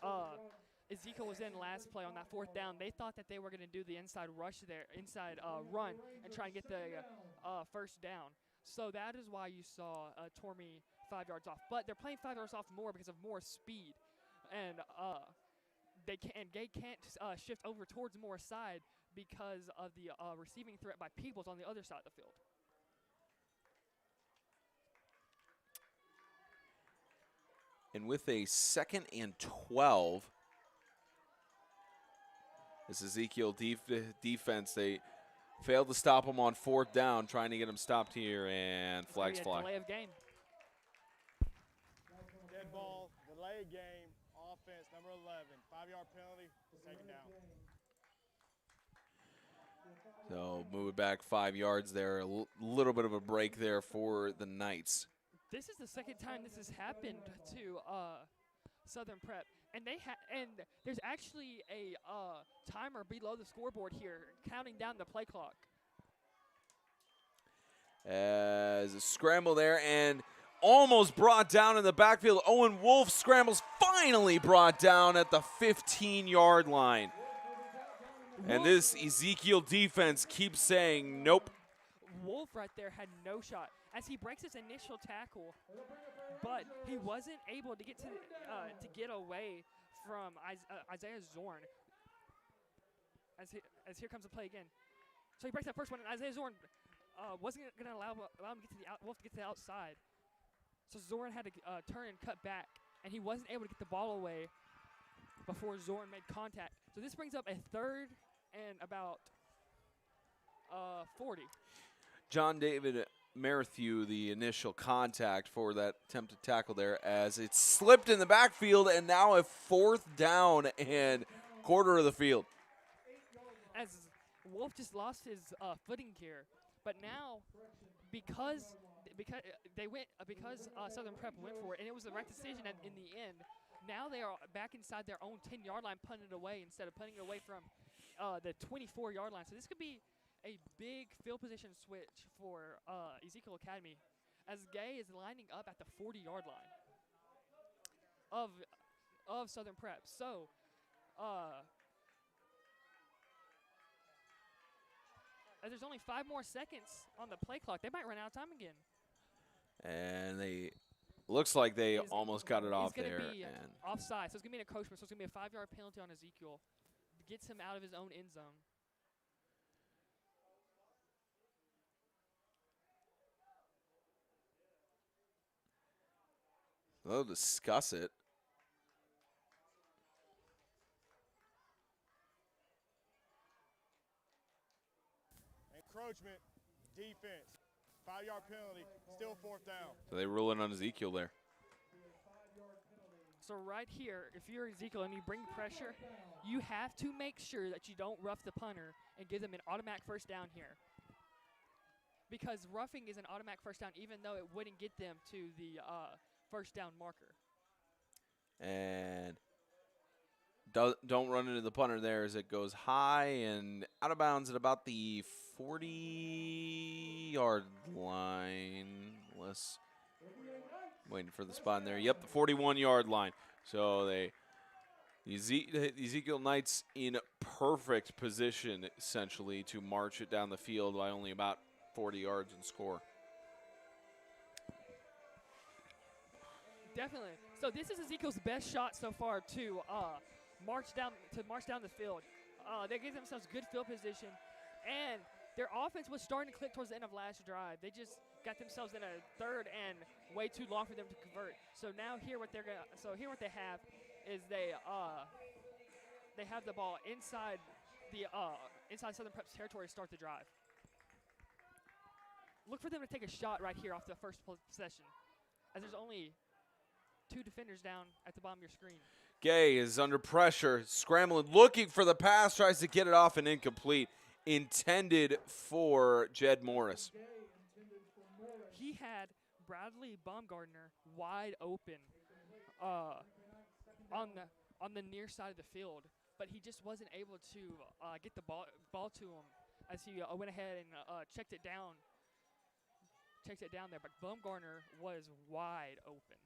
Ezekiel was in last play on that 4th down. They thought that they were going to do the inside rush there, inside run, and try and get the 1st down. So that is why you saw Tormey 5 yards off. But they're playing 5 yards off more because of Moore's speed, and they can't shift over towards Moore's side because of the receiving threat by Peebles on the other side of the field. And with a 2nd and 12, this Ezekiel defense, they failed to stop him on 4th down, trying to get him stopped here, and flags fly. Delay of game. Dead ball, delay of game, offense, number 11. 5-yard penalty, 2nd down. So move it back 5 yards there. A little bit of a break there for the Knights. This is the 2nd time this has happened to Southern Prep, and there's actually a timer below the scoreboard here, counting down the play clock. As a scramble there, and almost brought down in the backfield. Owen Wolf scrambles, finally brought down at the 15-yard line. And this Ezekiel defense keeps saying nope. Wolf right there had no shot as he breaks his initial tackle, but he wasn't able to get away from Isaiah Zorn. As here comes the play again. So he breaks that first one, and Isaiah Zorn wasn't going to allow him to get to Wolf to get to the outside. So Zorn had to turn and cut back, and he wasn't able to get the ball away before Zorn made contact. So this brings up a 3rd and about 40. John David Merrithew, the initial contact for that attempted tackle there, as it slipped in the backfield, and now a 4th down and quarter of the field. As Wolf just lost his footing here, but now because Southern Prep went for it, and it was the right decision in the end. Now they are back inside their own 10-yard line, punting it away instead of punting it away from the 24-yard line. So this could be a big field position switch for Ezekiel Academy, as Gay is lining up at the 40-yard line of Southern Prep. So as there's only 5 more seconds on the play clock, they might run out of time again. And looks like they almost got it off there. It's going to be offside, so it's going to be an encroachment. So it's going to be a 5-yard penalty on Ezekiel. Gets him out of his own end zone. They'll discuss it. Encroachment, defense, 5-yard penalty, still 4th down. So they rule it on Ezekiel there. So right here, if you're Ezekiel and you bring pressure, you have to make sure that you don't rough the punter and give them an automatic first down here. Because roughing is an automatic first down, even though it wouldn't get them to the first down marker. And don't run into the punter there as it goes high and out of bounds at about the 40-yard line. Unless waiting for the spot in there. Yep, the 41-yard line. So the Ezekiel Knights in perfect position, essentially, to march it down the field by only about 40 yards and score. Definitely. So this is Ezekiel's best shot so far to march down the field. They gave themselves good field position, and their offense was starting to click towards the end of last drive. They just got themselves in a third and way too long for them to convert. So now here what they have is they have the ball inside Southern Prep's territory to start the drive. Look for them to take a shot right here off the first possession, as there's only 2 defenders down at the bottom of your screen. Gay is under pressure, scrambling, looking for the pass, tries to get it off and incomplete. Intended for Jed Morris. He had Bradley Baumgartner wide open on the near side of the field, but he just wasn't able to get the ball to him as he went ahead and checked it down there. But Baumgartner was wide open.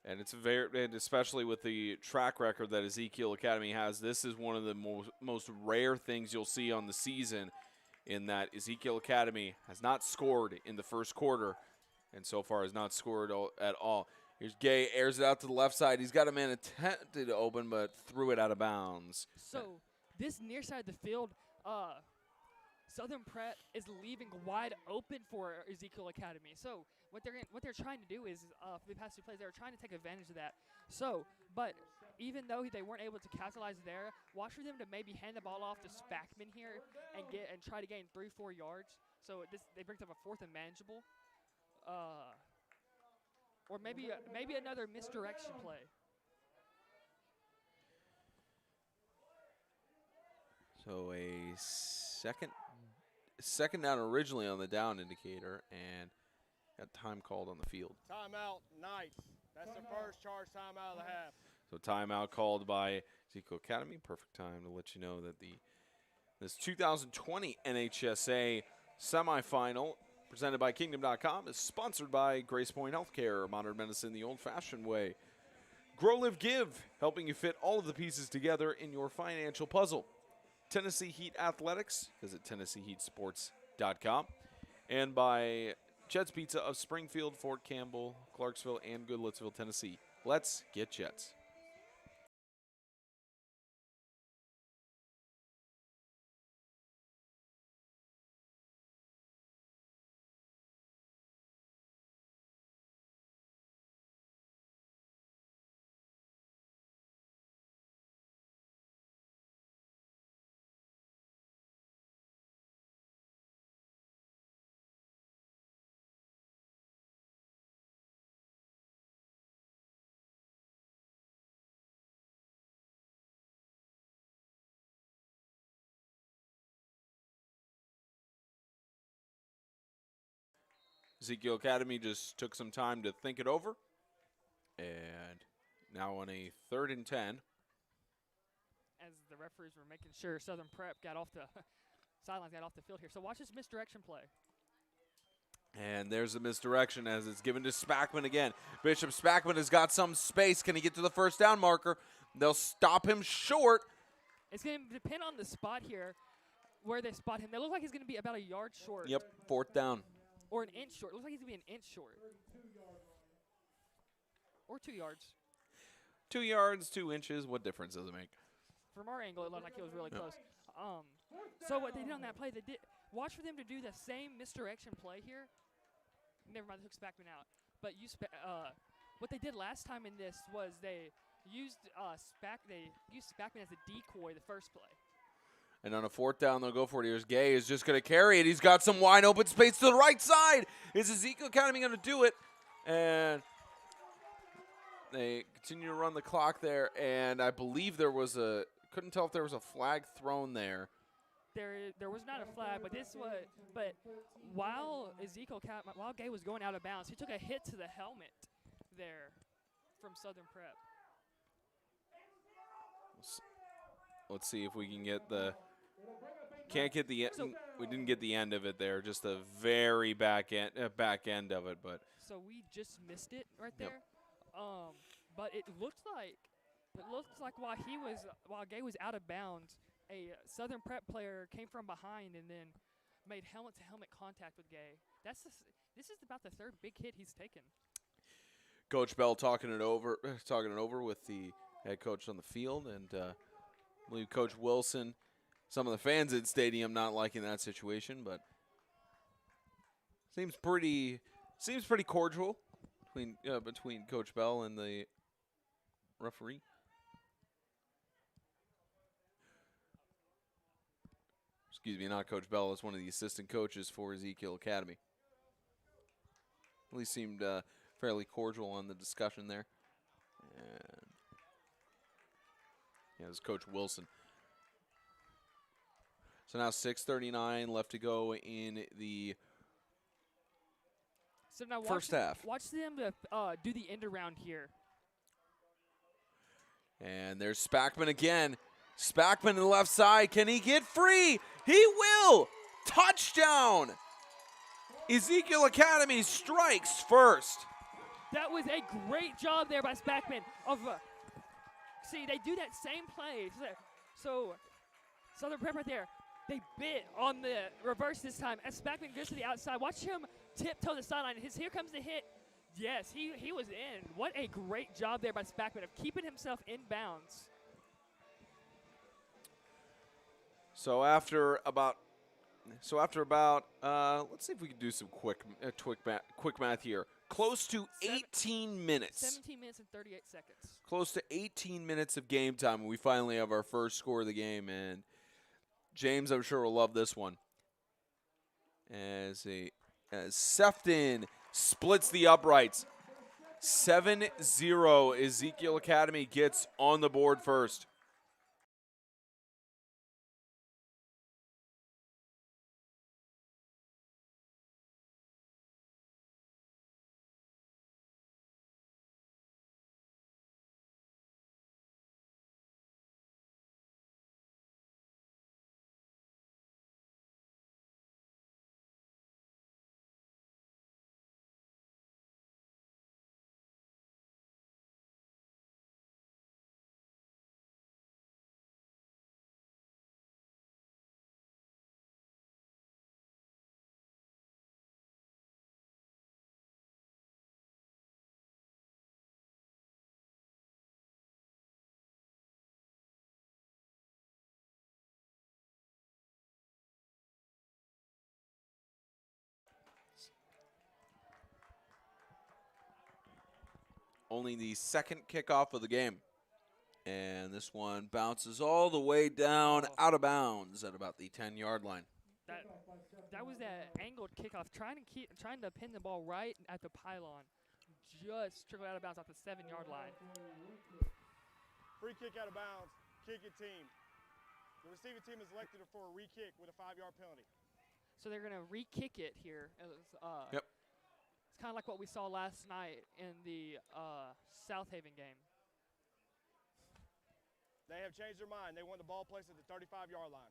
And it's and especially with the track record that Ezekiel Academy has, this is one of the most rare things you'll see on the season, in that Ezekiel Academy has not scored in the first quarter, and so far has not scored at all. Here's Gay, airs it out to the left side. He's got a man attempted to open, but threw it out of bounds. So this near side of the field, Southern Prep is leaving wide open for Ezekiel Academy. So what they're trying to do is, for the past 2 plays, they were trying to take advantage of that. So, but even though they weren't able to capitalize there, watch for them to maybe hand the ball off to Spackman here and try to gain 3-4 yards. So they bring up a 4th and manageable, or maybe another misdirection play. So a second down originally on the down indicator, and got time called on the field. Timeout, Knights. That's the first charge timeout of the half. So timeout called by Ezekiel Academy. Perfect time to let you know that this 2020 NHSA semifinal presented by Kingdom.com is sponsored by Grace Point Healthcare, modern medicine the old-fashioned way. Grow, Live, Give, helping you fit all of the pieces together in your financial puzzle. Tennessee Heat Athletics, visit TennesseeHeatSports.com. And by Jets Pizza of Springfield, Fort Campbell, Clarksville, and Goodlettsville, Tennessee. Let's get Jets. Ezekiel Academy just took some time to think it over. And now on a 3rd and 10. As the referees were making sure Southern Prep got off the sidelines, got off the field here. So watch this misdirection play. And there's the misdirection as it's given to Spackman again. Bishop Spackman has got some space. Can he get to the first down marker? They'll stop him short. It's going to depend on the spot here where they spot him. They look like he's going to be about a yard short. Yep, 4th down. Or an inch short. It looks like he's going to be an inch short. Or 2 yards. 2 yards, 2 inches. What difference does it make? From our angle, it looked like it was really close. So what they did on that play, watch for them to do the same misdirection play here never mind, they took Spackman out. But what they did last time in this was they used Spackman as a decoy the first play. And on a 4th down, they'll go for it. Here's Gay is just going to carry it. He's got some wide open space to the right side. Is Ezekiel Academy going to do it? And they continue to run the clock there. And I believe couldn't tell if there was a flag thrown there. There was not a flag, but while Gay was going out of bounds, he took a hit to the helmet there from Southern Prep. Let's see if we can get we didn't get the end of it there, just the very back end of it, but. So we just missed it right there. But it looked like while Gay was out of bounds, a Southern Prep player came from behind and then made helmet-to-helmet contact with Gay. This is about the 3rd big hit he's taken. Coach Bell talking it over with the head coach on the field, and I believe Coach Wilson, some of the fans at stadium not liking that situation, but seems pretty cordial between Coach Bell and the referee. Excuse me, not Coach Bell. It's one of the assistant coaches for Ezekiel Academy. At least seemed fairly cordial on the discussion there. And yeah, it was Coach Wilson. So now 6:39 left to go in the first half. Watch them do the end around here. And there's Spackman again. Spackman to the left side. Can he get free? He will! Touchdown! Ezekiel Academy strikes first. That was a great job there by Spackman. See, they do that same play. So Southern Prep right there. They bit on the reverse this time. As Spackman goes to the outside, watch him tiptoe the sideline. Here comes the hit. Yes, he was in. What a great job there by Spackman of keeping himself in bounds. So after about, let's see if we can do some quick math here. Close to 18 minutes. 17 minutes and 38 seconds. Close to 18 minutes of game time, and we finally have our first score of the game. And James, I'm sure, will love this one. As Sefton splits the uprights. 7-0, Ezekiel Academy gets on the board first. Only the second kickoff of the game. And this one bounces all the way down out of bounds at about the 10-yard line. That was that angled kickoff, trying to pin the ball right at the pylon. Just trickled out of bounds off the 7-yard line. Free kick out of bounds, kick it team. The receiving team is elected for a re-kick with a 5-yard penalty. So they're going to re-kick it here. Yep. It's kind of like what we saw last night in the South Haven game. They have changed their mind. They want the ball placed at the 35-yard line.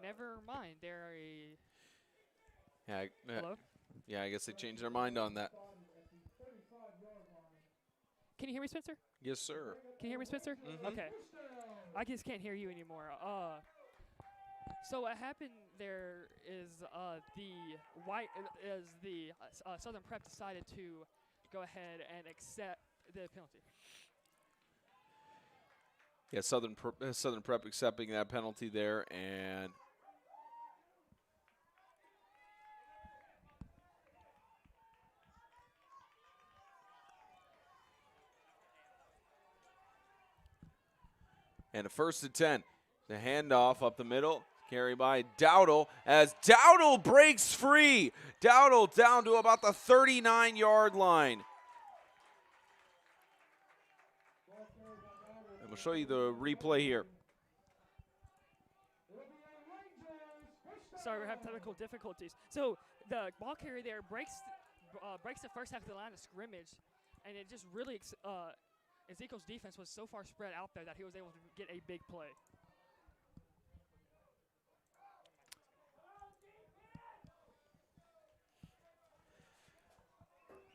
Never mind. They're a... Hello? Yeah, I guess they changed their mind on that. Can you hear me, Spencer? Yes, sir. Can you hear me, Spencer? Mm-hmm. Okay. I just can't hear you anymore. So what happened there is the Southern Prep decided to go ahead and accept the penalty. Yeah, Southern Prep accepting that penalty there, and And a 1st and 10. The handoff up the middle. Carry by Dowdle as Dowdle breaks free. Dowdle down to about the 39-yard line. And we'll show you the replay here. Sorry, we're having technical difficulties. So the ball carrier there breaks the first half of the line of scrimmage, and it just really Ezekiel's defense was so far spread out there that he was able to get a big play.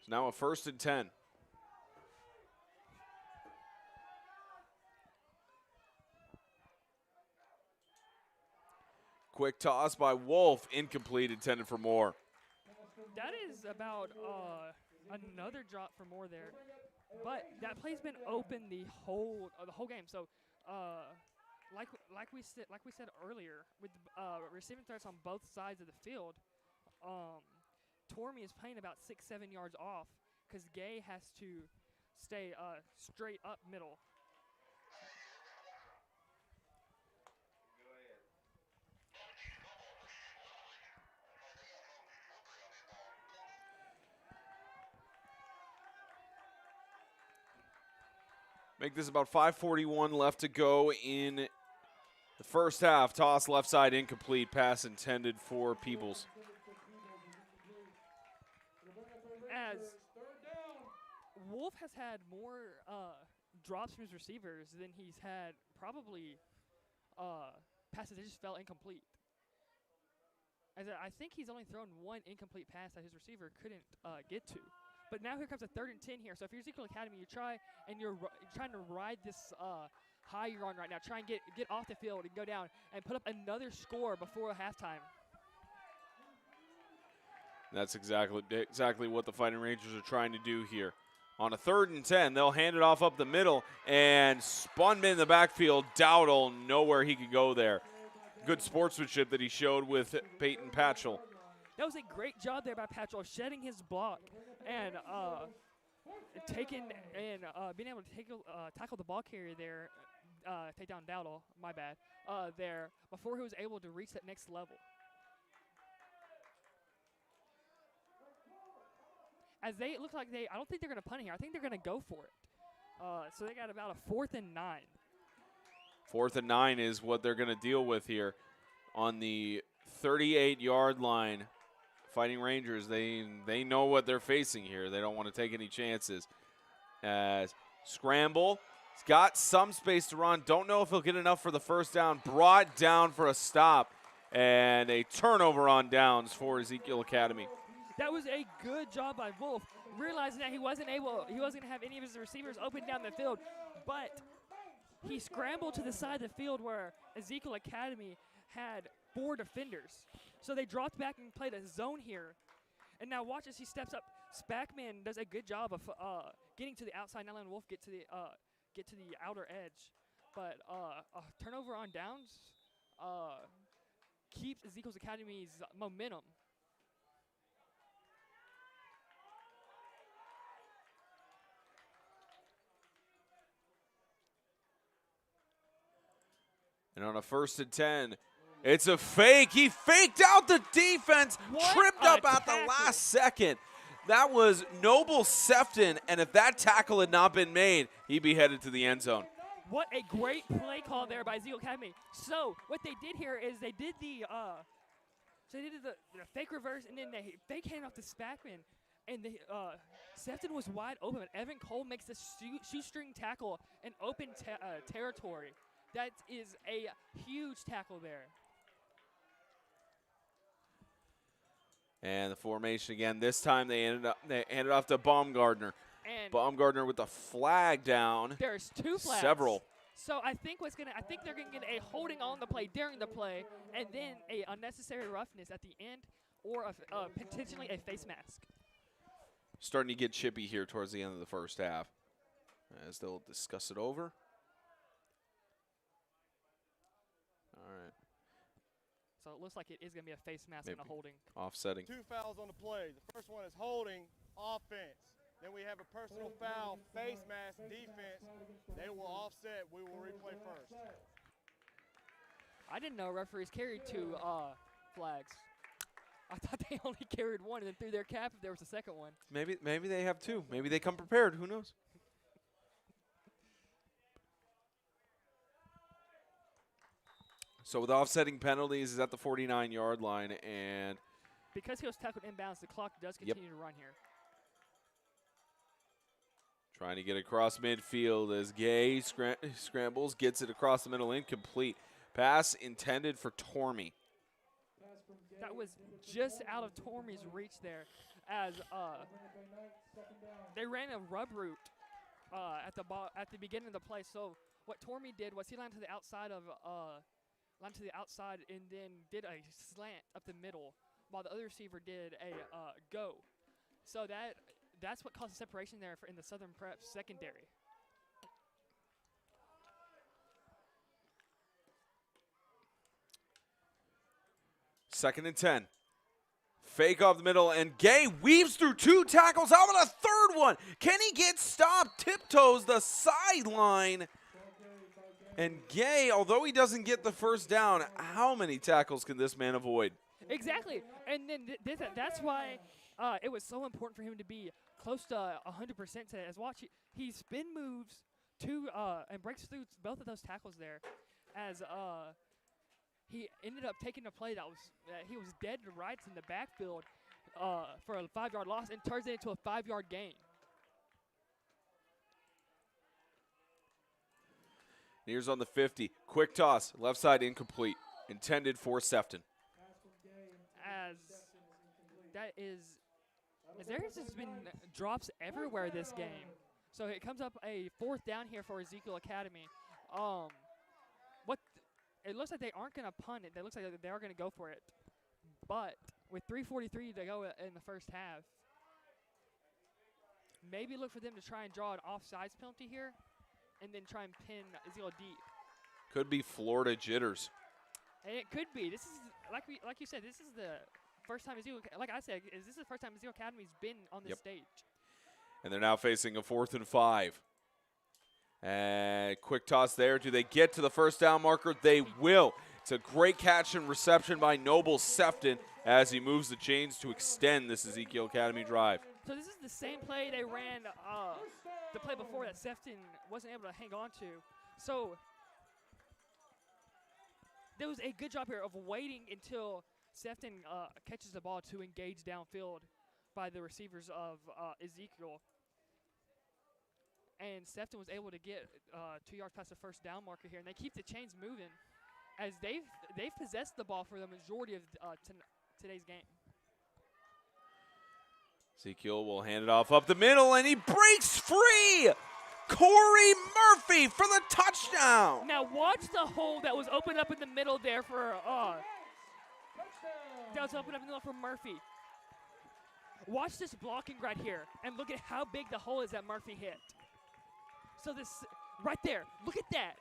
So now a 1st and 10. Quick toss by Wolf, incomplete, intended for Moore. That is about another drop for Moore there, but that play's been open the whole game. So, like we said earlier, with receiving threats on both sides of the field, Tormey is playing about 6-7 yards off because Gay has to stay straight up middle. Make this about 5:41 left to go in the first half. Toss left side incomplete. Pass intended for Peebles. As Wolf has had more drops from his receivers than he's had probably passes that just fell incomplete. As I think he's only thrown one incomplete pass that his receiver couldn't get to. But now here comes a 3rd and 10 here. So if you're Ezekiel Academy, you try and you're trying to ride this high you're on right now. Try and get off the field and go down and put up another score before halftime. That's exactly what the Fighting Rangers are trying to do here. On a 3rd and 10, they'll hand it off up the middle and spun in the backfield. Dowdle, nowhere he could go there. Good sportsmanship that he showed with Peyton Patchell. That was a great job there by Patchell, shedding his block and being able to tackle the ball carrier there, take down Dowdle, my bad, there before he was able to reach that next level. As it looks like I don't think they're going to punt here. I think they're going to go for it. So they got about a 4th and 9. 4th and 9 is what they're going to deal with here on the 38-yard line. Fighting Rangers, they know what they're facing here. They don't want to take any chances. As scramble, he's got some space to run. Don't know if he'll get enough for the first down. Brought down for a stop, and a turnover on downs for Ezekiel Academy. That was a good job by Wolf, realizing that he wasn't going to have any of his receivers open down the field, but he scrambled to the side of the field where Ezekiel Academy had 4 defenders. So they dropped back and played a zone here. And now watch as he steps up. Spackman does a good job of getting to the outside, not letting Wolf get to the outer edge. But a turnover on downs keeps Ezekiel Academy's momentum. And on a 1st and 10, it's a fake. He faked out the defense, tripped up at the last second. That was Noble Sefton, and if that tackle had not been made, he'd be headed to the end zone. What a great play call there by Ezekiel Academy. So what they did here is they did the fake reverse, and then they fake hand off to Spackman, and Sefton was wide open. But Evan Cole makes the shoestring tackle in open territory. That is a huge tackle there. And the formation again. This time they handed off to Baumgartner. And Baumgartner with the flag down. There's 2 flags. Several. So I think they're gonna get a holding on the play during the play, and then a unnecessary roughness at the end, or potentially a face mask. Starting to get chippy here towards the end of the first half, as they'll discuss it over. All right. So it looks like it is going to be a face mask and a holding. Offsetting. 2 fouls on the play. The first one is holding offense. Then we have a personal foul, face mask, defense. They will offset. We will replay first. I didn't know referees carried 2 flags. I thought they only carried 1 and then threw their cap if there was a second one. Maybe they have 2. Maybe they come prepared. Who knows? So with offsetting penalties is at the 49-yard line, and Because he was tackled inbounds, the clock does continue to run here. trying to get across midfield as Gay scrambles, gets it across the middle, incomplete. Pass intended for Tormey. That was just out of Tormey's reach there, as they ran a rub route at the beginning of the play. So what Tormey did was he lined to the outside and then did a slant up the middle, while the other receiver did a go. So that's what caused the separation there in the Southern Prep secondary. Second and 10. Fake off the middle, and Gay weaves through 2 tackles. How about a third one? Can he get stopped? Tiptoes the sideline. And Gay, although he doesn't get the first down, how many tackles can this man avoid? Exactly, and then that's why it was so important for him to be close to 100% today. As watch, he spin moves and breaks through both of those tackles there, as he ended up taking a play that he was dead to rights in the backfield for a 5-yard loss and turns it into a 5-yard gain. Here's on the 50. Quick toss, left side incomplete. Intended for Sefton. There has just been drops everywhere this game. So it comes up a 4th down here for Ezekiel Academy. It looks like they aren't going to punt it. It looks like they are going to go for it. But with 3:43 to go in the first half, maybe look for them to try and draw an offsides penalty here and then try and pin Ezekiel deep. Could be Florida jitters. And it could be. This is, like you said, this is the first time Ezekiel, like I said, this is the first time Ezekiel Academy's been on this stage. And they're now facing a 4th and 5. And quick toss there. Do they get to the first down marker? They will. It's a great catch and reception by Noble Sefton as he moves the chains to extend this Ezekiel Academy drive. So this is the same play they ran the play before that Sefton wasn't able to hang on to. So there was a good job here of waiting until Sefton catches the ball to engage downfield by the receivers of Ezekiel. And Sefton was able to get 2 yards past the first down marker here, and they keep the chains moving as they've possessed the ball for the majority of today's game. Ezekiel will hand it off up the middle, and he breaks free. Corey Murphy for the touchdown. Now watch the hole that was opened up in the middle there for Murphy. Watch this blocking right here, and look at how big the hole is that Murphy hit. So this right there, look at that.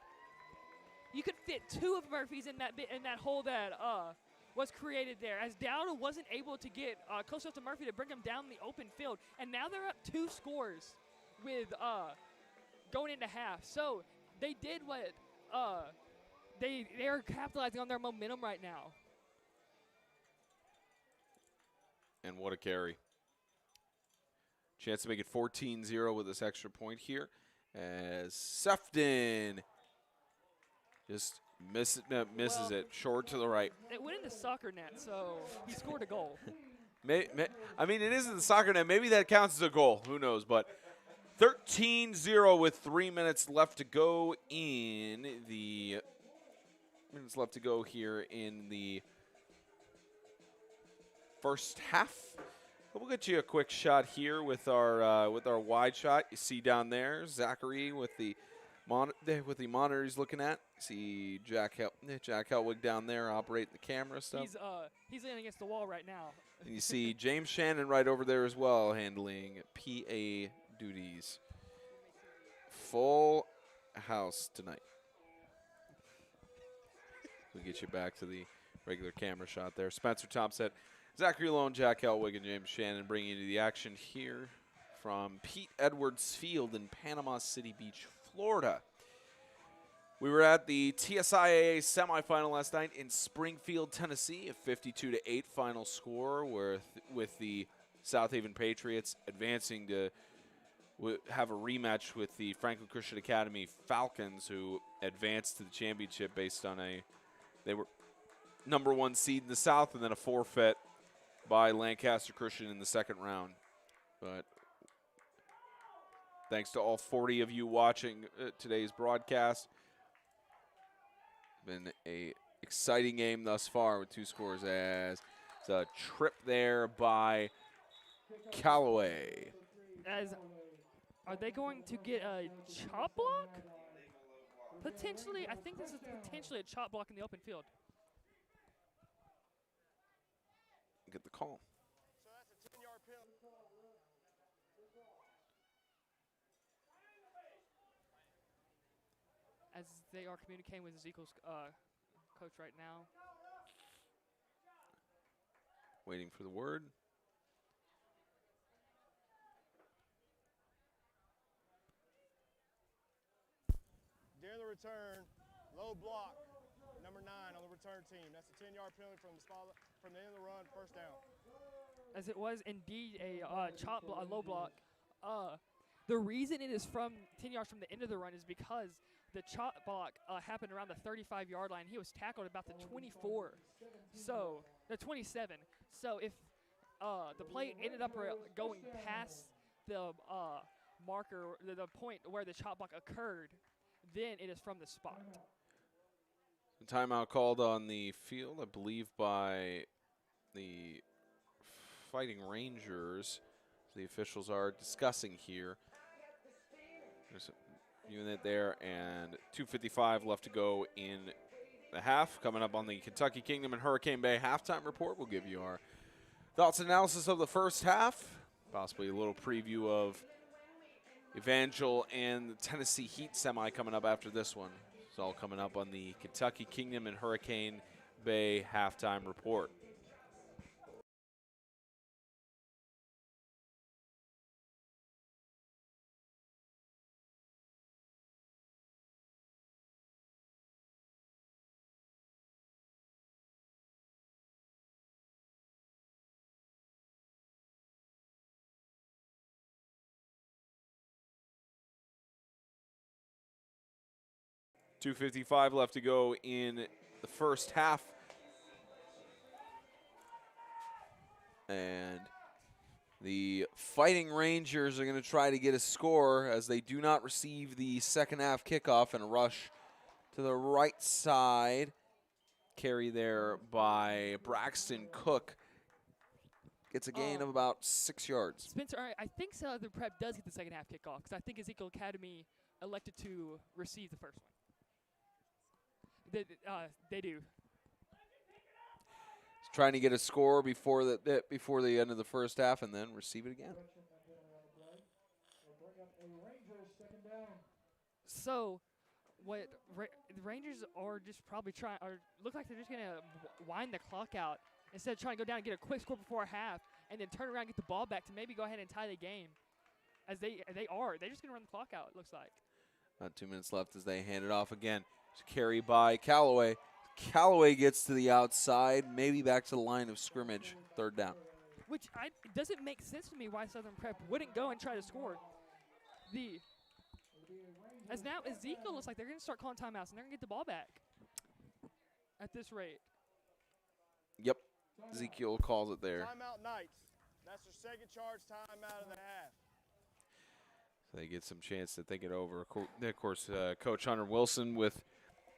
You could fit 2 of Murphy's in that hole that was created there, as Dowdle wasn't able to get close enough to Murphy to bring him down the open field, and now they're up 2 scores with going into half. So they did what they are capitalizing on their momentum right now. And what a carry. Chance to make it 14-0 with this extra point here, as Sefton just misses it short to the right. It went into soccer net, so he scored a goal. I mean, it isn't the soccer net. Maybe that counts as a goal. Who knows? But 13-0 with 3 minutes left to go in the here in the first half. We'll get you a quick shot here with our wide shot. You see down there Zachary with the monitor he's looking at. See Jack Helwig down there operating the camera stuff. He's leaning against the wall right now. And you see James Shannon right over there as well, handling PA duties. Full house tonight. We'll get you back to the regular camera shot there. Spencer Thompson, Zachary Lone, Jack Helwig, and James Shannon bringing you to the action here from Pete Edwards Field in Panama City Beach, Florida. We were at the TSIAA semifinal last night in Springfield, Tennessee, a 52-8 final score with the South Haven Patriots advancing to have a rematch with the Franklin Christian Academy Falcons, who advanced to the championship based on they were #1 seed in the South, and then a forfeit by Lancaster Christian in the second round. But thanks to all 40 of you watching today's broadcast. Been a exciting game thus far with 2 scores, as it's a trip there by Callaway. Are they going to get a chop block? Potentially, I think this is potentially a chop block in the open field. Get the call. So that's a 10-yard penalty. As they are communicating with Ezekiel's coach right now. Waiting for the word. During the return, low block, number 9 on the return team. That's a 10-yard penalty from the end of the run, first down. As it was indeed a low block. The reason it is from 10 yards from the end of the run is because the chop block happened around the 35-yard line. He was tackled about the 24, so the 27. So if the play ended up going past the marker, the point where the chop block occurred, then it is from the spot. The timeout called on the field, I believe, by the Fighting Rangers. The officials are discussing here. There's a unit there, and 2:55 left to go in the half. Coming up on the Kentucky Kingdom and Hurricane Bay halftime report, we'll give you our thoughts and analysis of the first half, possibly a little preview of Evangel and the Tennessee Heat semi coming up after this one. It's all coming up on the Kentucky Kingdom and Hurricane Bay halftime report. .255 left to go in the first half. And the Fighting Rangers are going to try to get a score as they do not receive the second half kickoff, and a rush to the right side. Carry there by Braxton Cook. Gets a gain of about 6 yards. Spencer, I think Southern Prep does get the second half kickoff because I think Ezekiel Academy elected to receive the first one. They do. Trying to get a score before the end of the first half, and then receive it again. So, what the Rangers are just probably trying, or look like they're just gonna wind the clock out instead of trying to go down and get a quick score before half, and then turn around and get the ball back to maybe go ahead and tie the game. As they're just gonna run the clock out. It looks like. About 2 minutes left as they hand it off again. Carry by Callaway. Callaway gets to the outside, maybe back to the line of scrimmage. Third down. Which doesn't make sense to me why Southern Prep wouldn't go and try to score. As now Ezekiel looks like they're going to start calling timeouts and they're going to get the ball back at this rate. Yep, Ezekiel calls it there. Timeout Knights. That's their second charge timeout of the half. So they get some chance to think it over. Of course, Coach Hunter Wilson with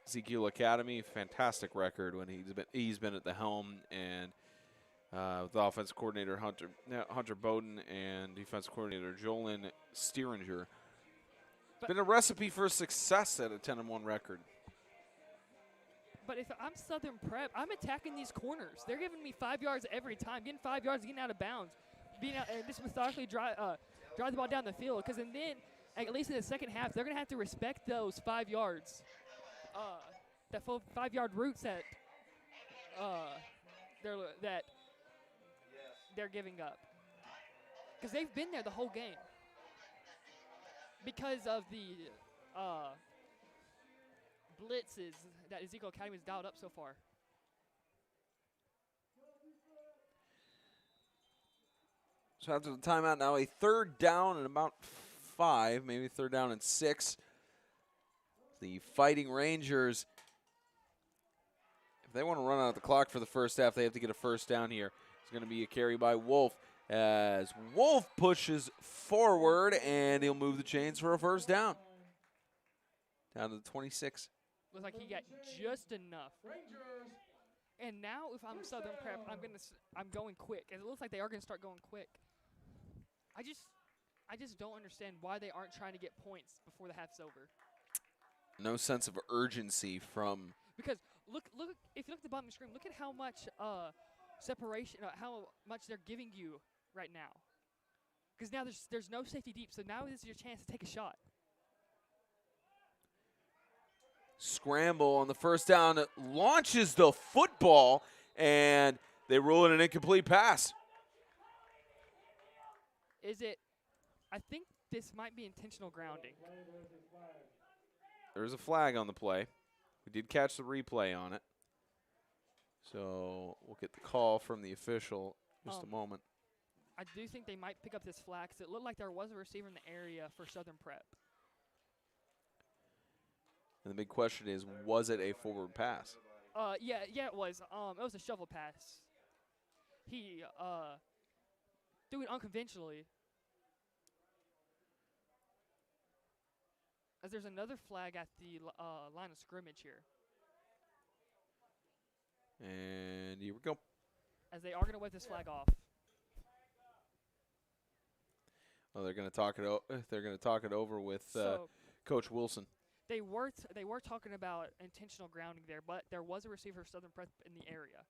Ezekiel Academy, fantastic record when he's been at the helm, and with offensive coordinator Hunter Bowden and defensive coordinator Jolyn Steeringer. It's been a recipe for success at a 10-1 record. But if I'm Southern Prep, I'm attacking these corners. They're giving me 5 yards every time, getting 5 yards, getting out of bounds, and just methodically drive the ball down the field. Because then, at least in the second half, they're going to have to respect those 5 yards. That full 5-yard routes that they're giving up, because they've been there the whole game. because of the blitzes that Ezekiel Academy has dialed up so far. So after the timeout, now a 3rd down and about 5, maybe 3rd down and 6. The Fighting Rangers, if they want to run out the clock for the first half, they have to get a 1st down here. It's going to be a carry by Wolf as Wolf pushes forward, and he'll move the chains for a 1st down. Down to the 26. Looks like he got just enough. And now, if I'm Southern Prep, I'm going quick. And it looks like they are going to start going quick. I just don't understand why they aren't trying to get points before the half's over. No sense of urgency from. Because look, if you look at the bottom of the screen, look at how much separation, how much they're giving you right now. Because now there's no safety deep, so now this is your chance to take a shot. Scramble on the 1st down, launches the football, and they rule it an incomplete pass. I think this might be intentional grounding. There's a flag on the play. We did catch the replay on it. So we'll get the call from the official in just a moment. I do think they might pick up this flag because it looked like there was a receiver in the area for Southern Prep. And the big question is, was it a forward pass? Yeah, it was. It was a shovel pass. He threw it unconventionally. As there's another flag at the line of scrimmage here. And here we go. As they are going to wave this flag off. Well, they're going to talk it. They're going to talk it over with Coach Wilson. They were talking about intentional grounding there, but there was a receiver for Southern Prep in the area.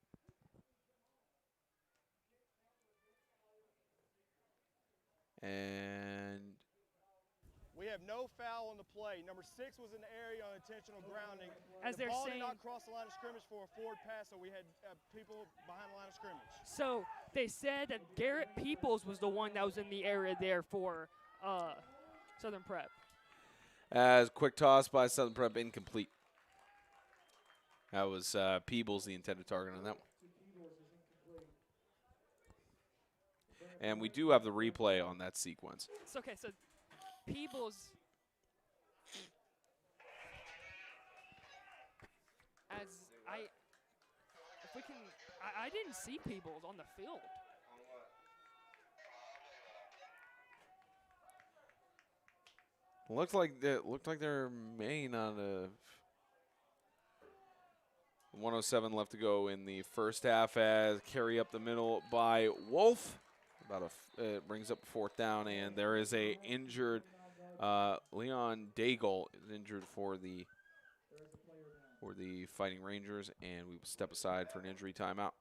And we have no foul on the play. Number 6 was in the area on intentional grounding. As the they're ball saying, did not cross the line of scrimmage for a forward pass, so we had people behind the line of scrimmage. So they said that Garrett Peoples was the one that was in the area there for Southern Prep. as quick toss by Southern Prep, incomplete. That was Peebles, the intended target on that one. And we do have the replay on that sequence. So, okay, so Peebles, I didn't see Peebles on the field. Looked like there may not have. 107 left to go in the first half as carry up the middle by Wolf. It brings up a 4th down, and there is a injured Leon Daigle is injured for the Fighting Rangers, and we will step aside for an injury timeout.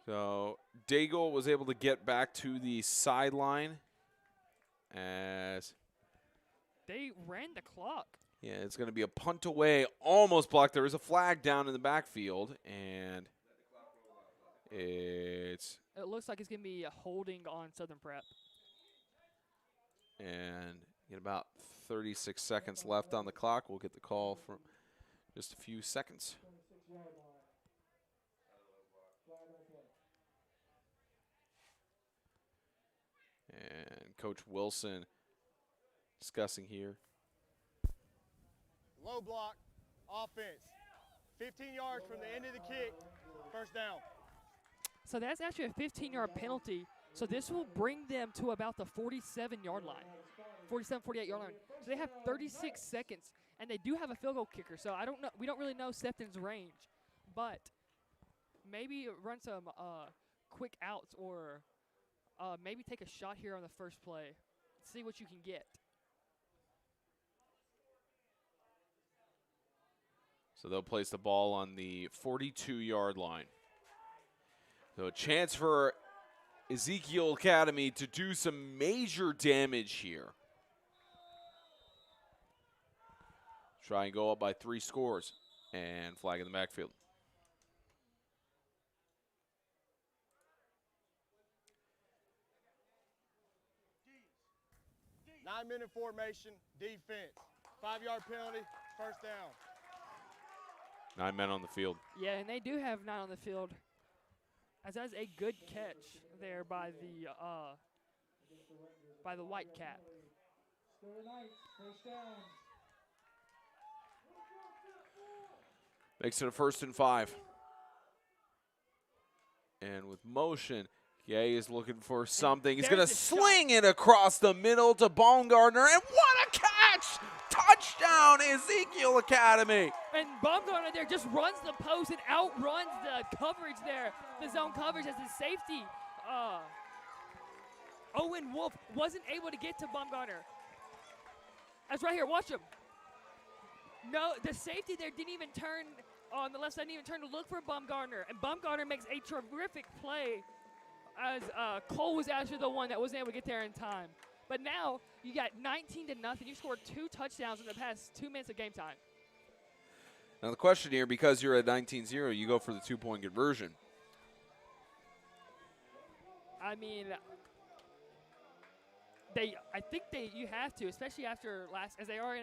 So Daigle was able to get back to the sideline as They ran the clock. yeah, it's going to be a punt away, almost blocked. There is a flag down in the backfield, and It looks like it's going to be a holding on Southern Prep. and in about 36 seconds left on the clock. We'll get the call from just a few seconds. And Coach Wilson discussing here. Low block, offense. 15 yards from the end of the kick, first down. So that's actually a 15-yard penalty. So this will bring them to about the 47-yard line, 47, 48-yard line. So they have 36 seconds, and they do have a field goal kicker. So I don't know. We don't really know Sefton's range, but maybe run some quick outs or maybe take a shot here on the first play. See what you can get. So they'll place the ball on the 42-yard line. So a chance for Ezekiel Academy to do some major damage here. Try and go up by 3 scores and flag in the backfield. Nine-minute formation, defense. 5-yard penalty, first down. 9 men on the field. Yeah, and they do have 9 on the field. As that's a good catch there by the white cap. Makes it a 1st and 5. And with motion, Gay is looking for something. He's going to sling it across the middle to Baumgartner, and what a catch! Touchdown, Ezekiel Academy. And Baumgartner there just runs the post and outruns the coverage there, the zone coverage as his safety. Owen Wolf wasn't able to get to Baumgartner. That's right here, watch him. No, the safety there didn't even turn on the left side, didn't even turn to look for Baumgartner. And Baumgartner makes a terrific play as Cole was actually the one that wasn't able to get there in time. But now you got 19-0. You scored 2 touchdowns in the past 2 minutes of game time. Now the question here, because you're at 19-0, you go for the 2-point conversion. I mean, I think you have to, especially after as they are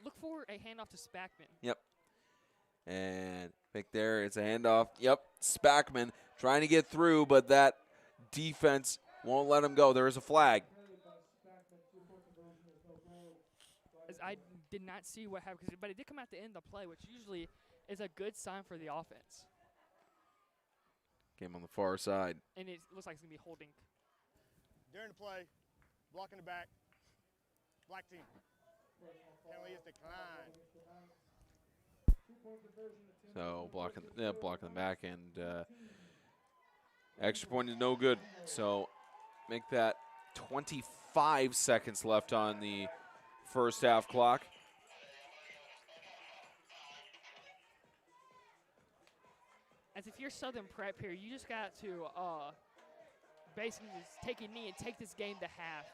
look for a handoff to Spackman. Yep. And back there, it's a handoff. Yep, Spackman trying to get through, but that defense won't let him go. There is a flag. As I did not see what happened, but it did come at the end of the play, which usually is a good sign for the offense. Game on the far side. And it looks like it's going to be holding. During the play, blocking the back, black team. Penalty is declined. So blocking the back, and extra point is no good. So make that 25 seconds left on the first half clock. As if you're Southern Prep here, you just got to basically just take a knee and take this game to half.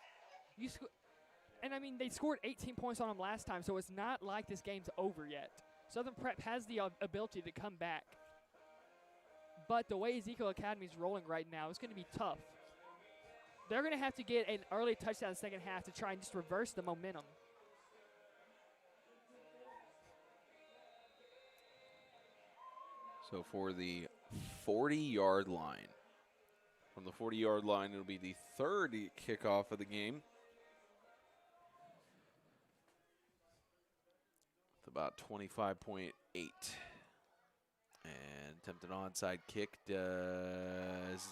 And I mean, they scored 18 points on them last time, so it's not like this game's over yet. Southern Prep has the ability to come back. But the way Ezekiel Academy is rolling right now, it's going to be tough. They're going to have to get an early touchdown in the second half to try and just reverse the momentum. So for the 40-yard line. From the 40-yard line, it'll be the third kickoff of the game. With about 25.8. And attempted onside kick does.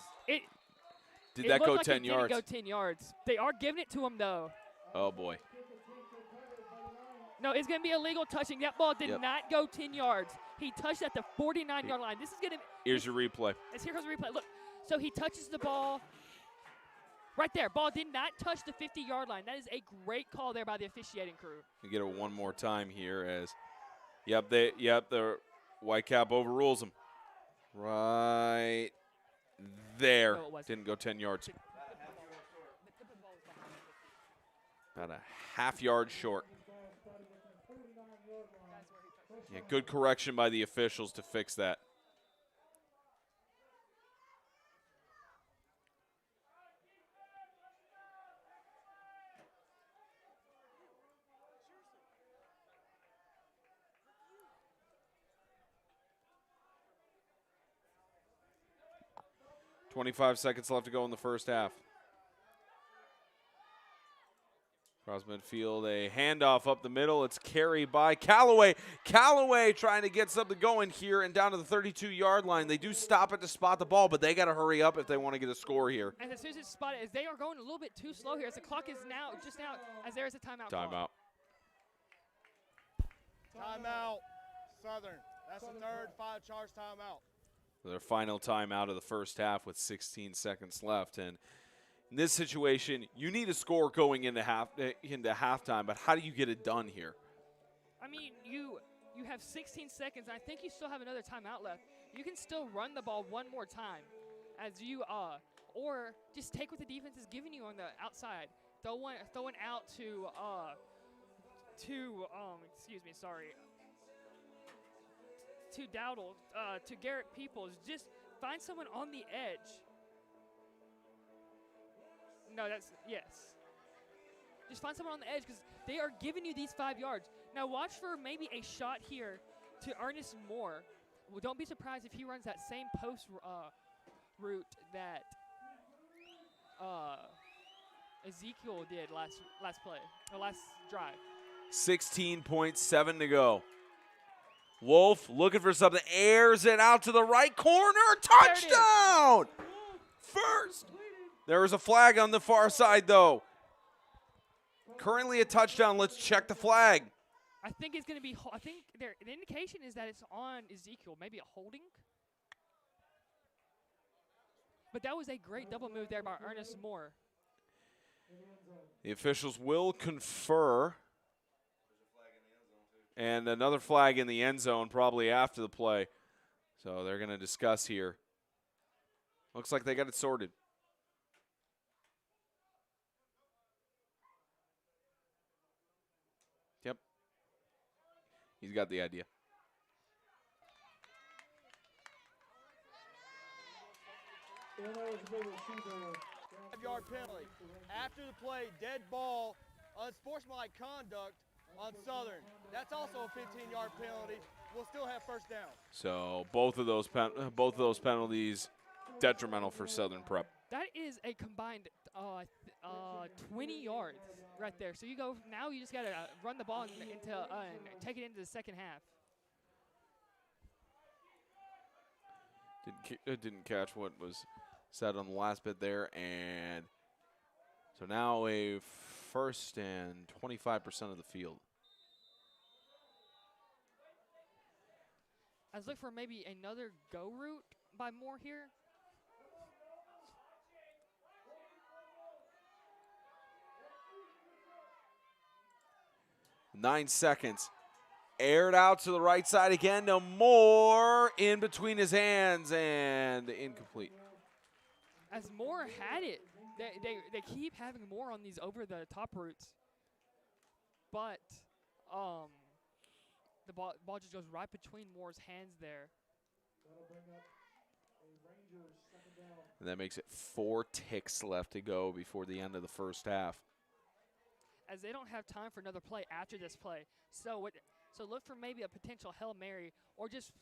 Did that go 10 yards? It didn't go 10 yards. They are giving it to him, though. Oh, boy. No, it's going to be illegal touching. That ball did not go 10 yards. He touched at the 49-yard line. This is going to. Here's your replay. Here comes the replay. Look, so he touches the ball right there. Ball did not touch the 50-yard line. That is a great call there by the officiating crew. You get it one more time here as, the Whitecap overrules him. Right there. No, it wasn't. Didn't go 10 yards. The tip of the ball was behind the 50. About a half yard short. That's where he touched it. Yeah, good correction by the officials to fix that. .25 seconds left to go in the first half. Cross midfield, a handoff up the middle. It's carried by Callaway. Callaway trying to get something going here and down to the 32-yard line. They do stop it to spot the ball, but they got to hurry up if they want to get a score here. And as soon as it's spotted, as they are going a little bit too slow here, as the clock is now just out, as there is a timeout. Timeout. Timeout, Southern. That's the third 5-charge timeout. Their final timeout of the first half with 16 seconds left. And in this situation, you need a score going into halftime, but how do you get it done here? I mean, you have 16 seconds. I think you still have another timeout left. You can still run the ball one more time, as you or just take what the defense is giving you on the outside. Throw one out to to Dowdle, to Garrett Peoples. Just find someone on the edge. No, yes. Just find someone on the edge because they are giving you these 5 yards. Now watch for maybe a shot here to Ernest Moore. Well, don't be surprised if he runs that same post route that Ezekiel did last play, or last drive. 16.7 to go. Wolf looking for something, airs it out to the right corner, touchdown! First. There was a flag on the far side, though. Currently a touchdown. Let's check the flag. I think it's going to be, the indication is that it's on Ezekiel, maybe a holding. But that was a great double move there by Ernest Moore. The officials will confer. And another flag in the end zone probably after the play. So they're going to discuss here. Looks like they got it sorted. Yep. He's got the idea. Five-yard penalty. After the play, dead ball, unsportsmanlike conduct on Southern. That's also a 15-yard penalty. We'll still have first down. So both of those penalties detrimental for Southern Prep. That is a combined 20 yards right there. So you go now. You just got to run the ball into take it into the second half. Didn't catch what was said on the last bit there, and so now a first and 25% of the field. I was looking for maybe another go route by Moore here. Nine seconds. Aired out to the right side again to Moore, in between his hands, and incomplete. As Moore had it, they keep having Moore on these over-the-top routes, but the ball just goes right between Moore's hands there. And that makes it 4 ticks left to go before the end of the first half. As they don't have time for another play after this play. So look for maybe a potential Hail Mary, or just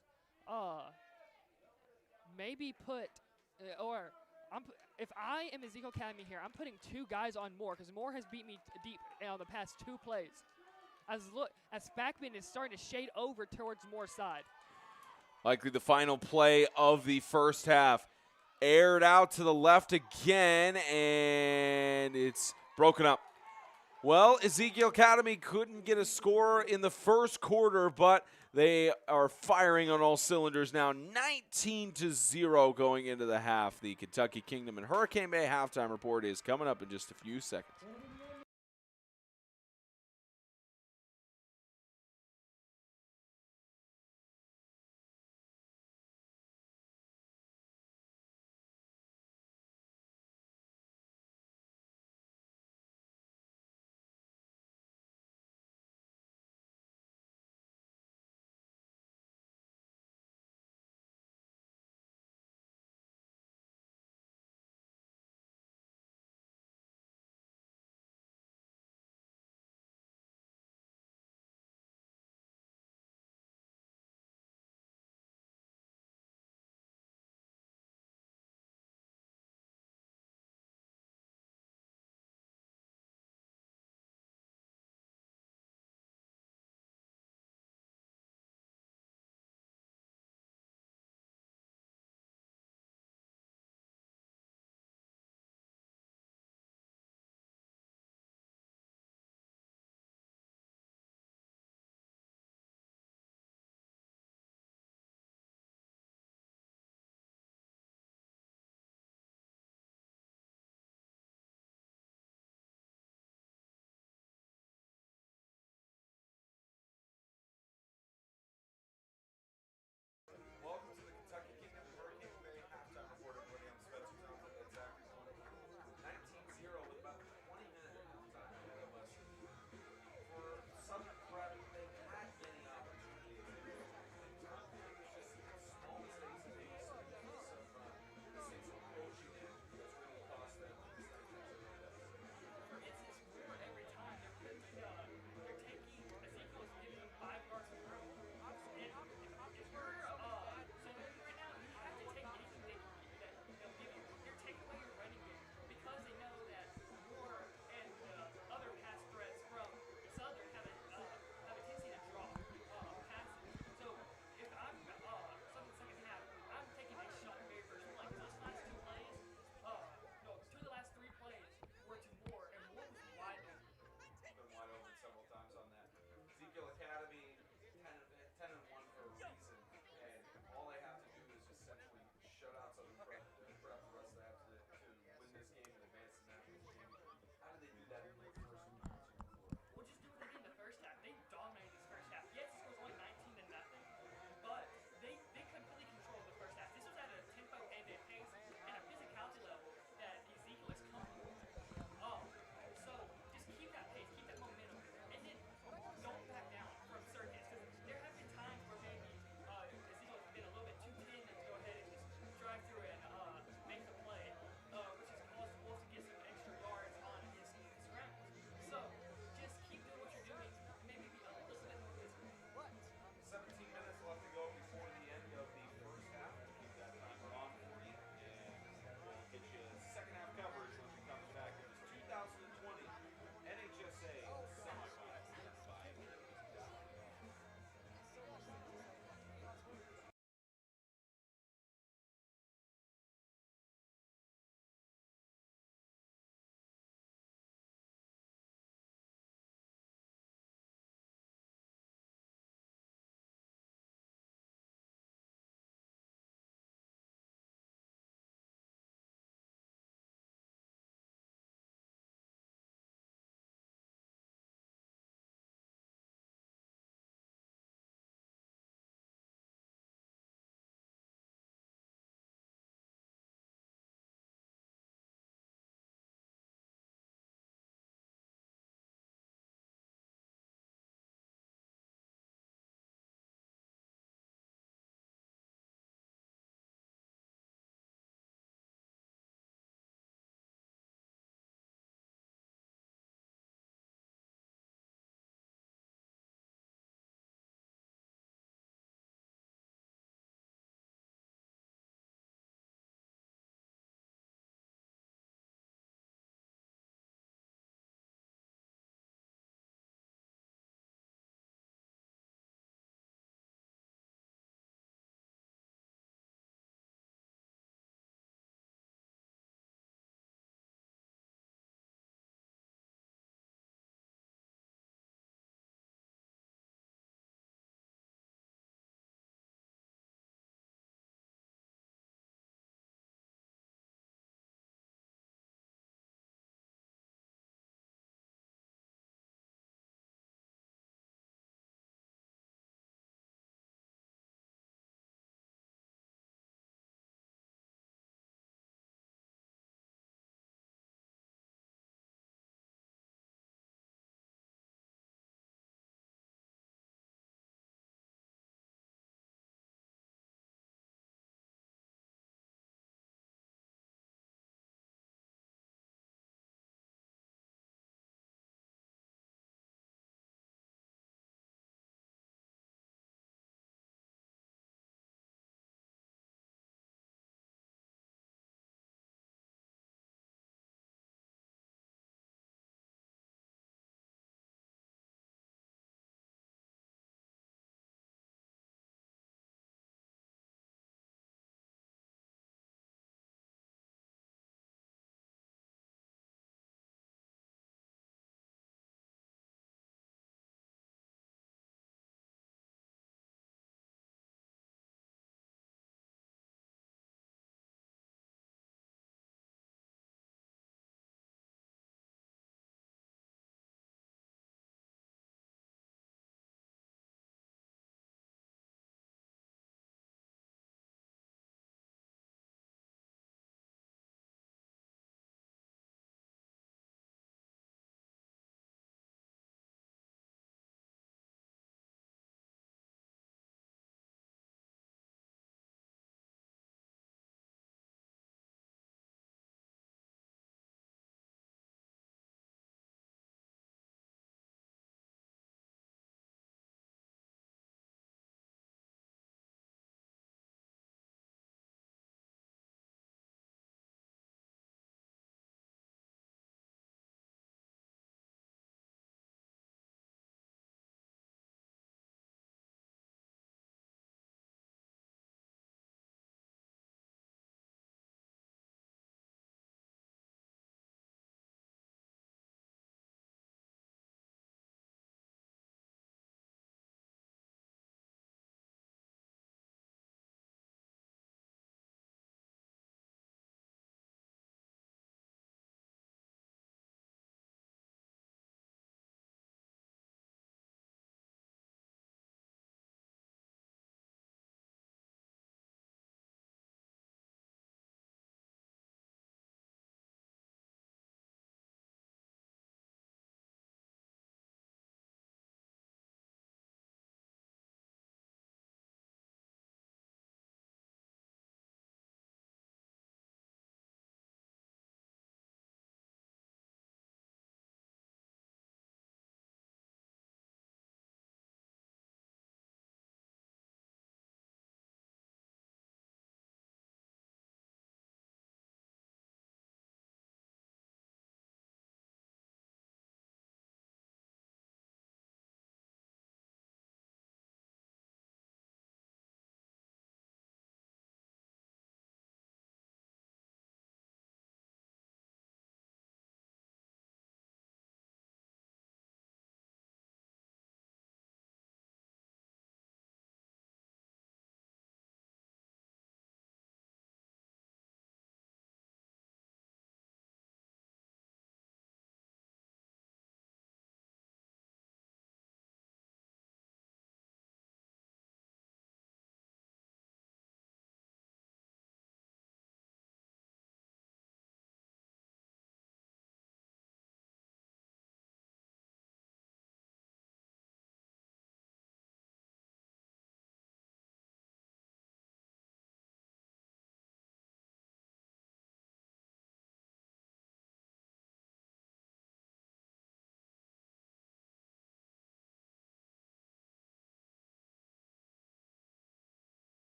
maybe put if I am Ezekiel Academy here, I'm putting 2 guys on Moore because Moore has beat me deep on the past 2 plays. As Spackman is starting to shade over towards Moore's side. Likely the final play of the first half. Aired out to the left again, and it's broken up. Well, Ezekiel Academy couldn't get a score in the first quarter, but they are firing on all cylinders now. 19-0 going into the half. The Kentucky Kingdom and Hurricane Bay halftime report is coming up in just a few seconds.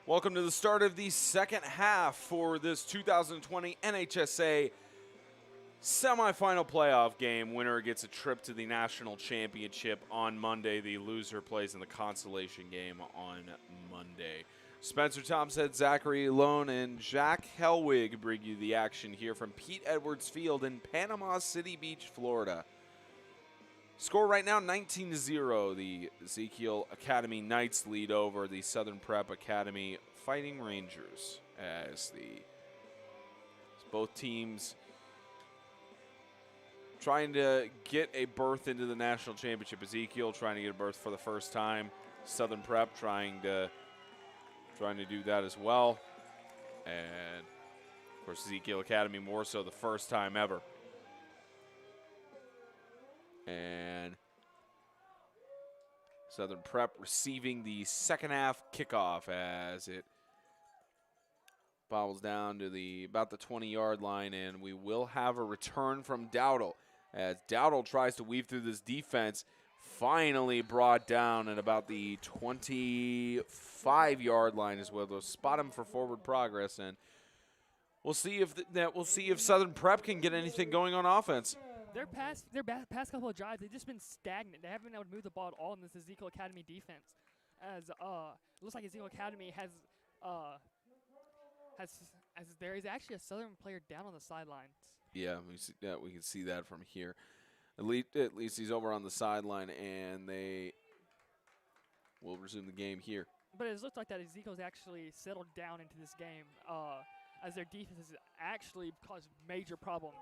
Welcome to the start of the second half for this 2020 NHSA semifinal playoff game. Winner gets a trip to the national championship on Monday. The loser plays in the consolation game on Monday. Spencer Thompson, Zachary Lone, and Jack Helwig bring you the action here from Pete Edwards Field in Panama City Beach, Florida. Score right now 19-0. The Ezekiel Academy Knights lead over the Southern Prep Academy Fighting Rangers as both teams trying to get a berth into the national championship. Ezekiel trying to get a berth for the first time. Southern Prep trying to do that as well. And of course Ezekiel Academy more so the first time ever. And Southern Prep receiving the second half kickoff as it bobbles down to about the 20-yard line, and we will have a return from Dowdle as Dowdle tries to weave through this defense. Finally brought down at about the 25-yard line as well. They'll spot him for forward progress, and we'll see if Southern Prep can get anything going on offense. Their past couple of drives, they've just been stagnant. They haven't been able to move the ball at all in this Ezekiel Academy defense. As it looks like Ezekiel Academy has there is actually a Southern player down on the sidelines. Yeah, we can see that from here. At least he's over on the sideline, and they will resume the game here. But it looks like that Ezekiel's actually settled down into this game, as their defense has actually caused major problems.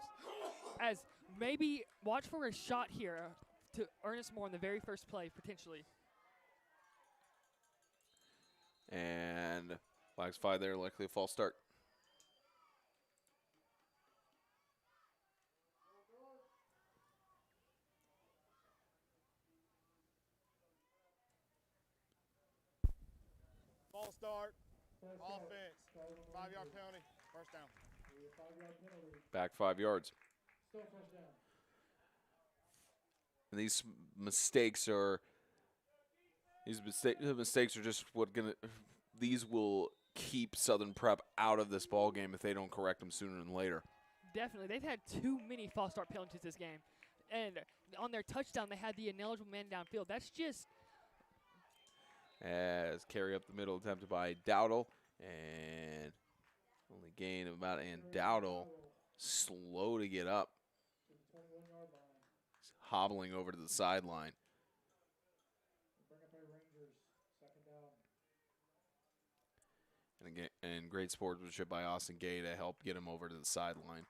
As maybe watch for a shot here to earn us more in the very first play, potentially. And flags fly there, likely a false start. False start, offense, 5-yard penalty, first down. Back 5 yards. And these mistakes are just these will keep Southern Prep out of this ball game if they don't correct them sooner than later. Definitely. They've had too many false start penalties this game. And on their touchdown, they had the ineligible man downfield. That's just... As carry up the middle attempted by Dowdle, and only gain of about, and Dowdle slow to get up. He's hobbling over to the sideline. And again, and great sportsmanship by Austin Gay to help get him over to the sideline.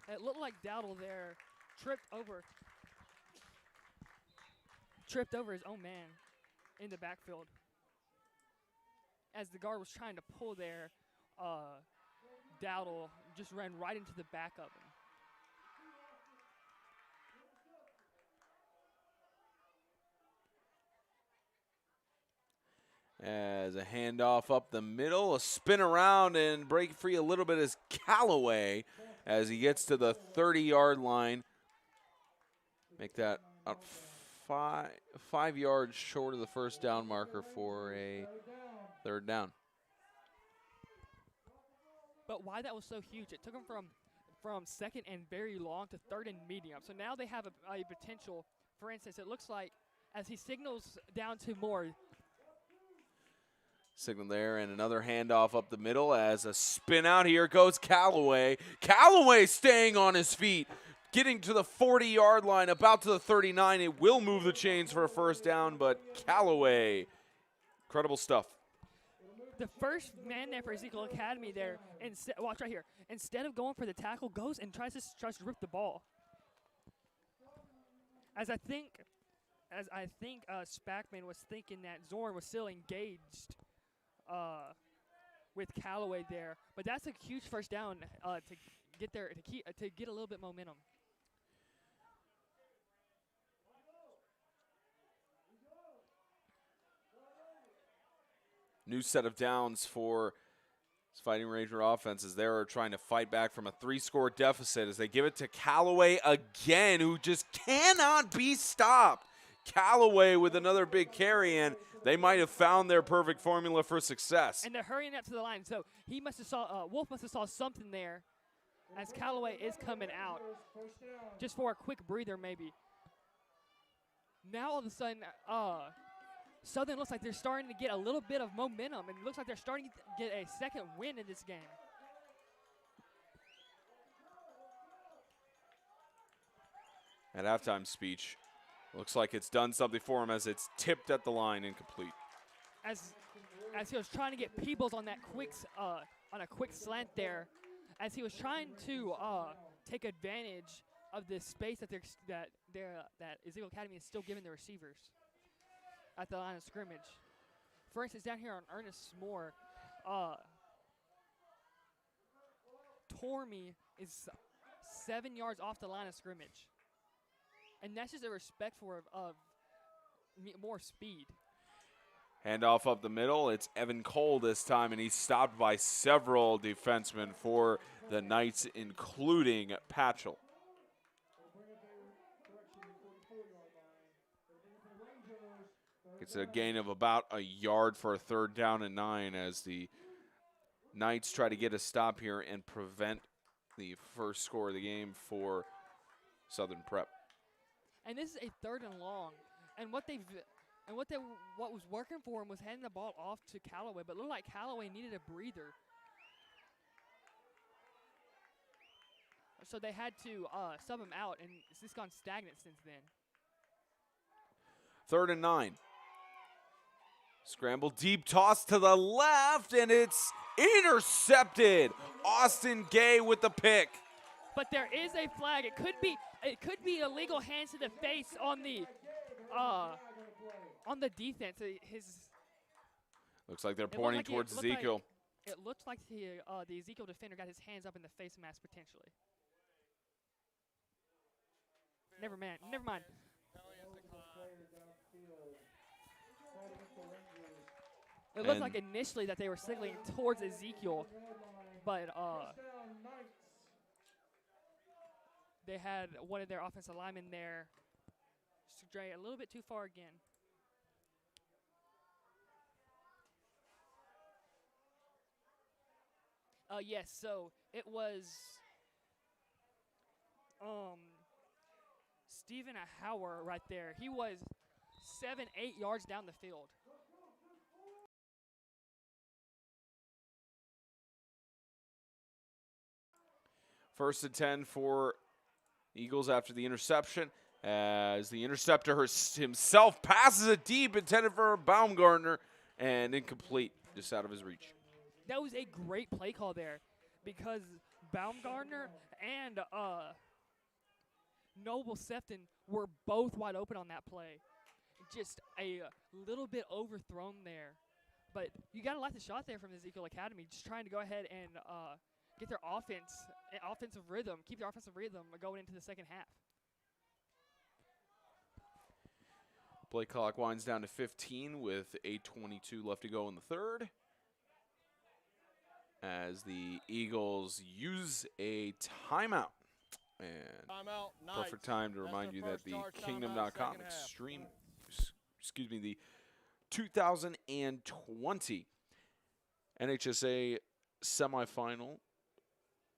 It looked like Dowdle there tripped over his own man in the backfield. As the guard was trying to pull there, Dowdle just ran right into the back of him. As a handoff up the middle, a spin around and break free a little bit is Callaway as he gets to the 30-yard line. Make that about 5 yards short of the first down marker for a third down. But why that was so huge, it took them from second and very long to third and medium. So now they have a potential. For instance, it looks like as he signals down to Moore. Signal there, and another handoff up the middle as a spin out. Here goes Callaway. Callaway staying on his feet, getting to the 40-yard line, about to the 39. It will move the chains for a first down, but Callaway, incredible stuff. The first man there for Ezekiel Academy there, watch right here. Instead of going for the tackle, goes and tries to rip the ball. As I think Spackman was thinking that Zorn was still engaged with Callaway there, but that's a huge first down to get there to get a little bit momentum. New set of downs for Fighting Ranger offenses. They're trying to fight back from a 3-score deficit as they give it to Callaway again, who just cannot be stopped. Callaway with another big carry, and they might have found their perfect formula for success. And they're hurrying up to the line. So he must have saw Wolf must have saw something there, as Callaway is coming out, just for a quick breather maybe. Now all of a sudden, Southern looks like they're starting to get a little bit of momentum, and it looks like they're starting to get a second win in this game. At halftime speech, looks like it's done something for him as it's tipped at the line, incomplete. As he was trying to get Peebles on that quick on a quick slant there, as he was trying to take advantage of this space that Ezekiel Academy is still giving the receivers at the line of scrimmage. For instance, down here on Ernest Moore, Tormey is 7 yards off the line of scrimmage. And that's just a respect for more speed. Handoff up the middle. It's Evan Cole this time, and he's stopped by several defensemen for the Knights, including Patchell. It's a gain of about a yard for a 3rd down and 9 as the Knights try to get a stop here and prevent the first score of the game for Southern Prep. And this is a 3rd and long. And what was working for him was handing the ball off to Callaway, but it looked like Callaway needed a breather. So they had to sub him out, and it's just gone stagnant since then. 3rd and 9. Scramble deep toss to the left, and it's intercepted. Austin Gay with the pick. But there is a flag. It could be illegal hands to the face on the defense. Looks like they're pointing towards Ezekiel. It looks like the Ezekiel defender got his hands up in the face mask potentially. Never mind. It looked like initially that they were signaling towards Ezekiel, but they had one of their offensive linemen there stray a little bit too far again. Yes, so it was Stephen Hauer right there. He was 7-8 yards down the field. First and 10 for Eagles after the interception, as the interceptor himself passes it deep, intended for Baumgartner, and incomplete, just out of his reach. That was a great play call there, because Baumgartner and Noble Sefton were both wide open on that play. Just a little bit overthrown there. But you got to like the shot there from Ezekiel Academy, just trying to go ahead and get their offensive rhythm, keep their offensive rhythm going into the second half. Play clock winds down to 15 with 8:22 left to go in the 3rd. As the Eagles use a timeout. And Timeout, perfect time to remind you that the Kingdom.com the 2020 NHSA semifinal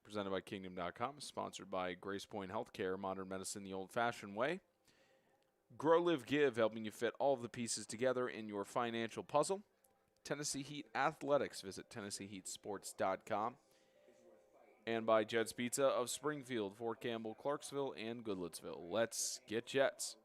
presented by Kingdom.com, sponsored by Grace Point Healthcare, modern medicine the old-fashioned way. Grow, Live, Give, helping you fit all of the pieces together in your financial puzzle. Tennessee Heat Athletics, visit TennesseeHeatSports.com. And by Jed's Pizza of Springfield, Fort Campbell, Clarksville, and Goodlettsville. Let's get Jets.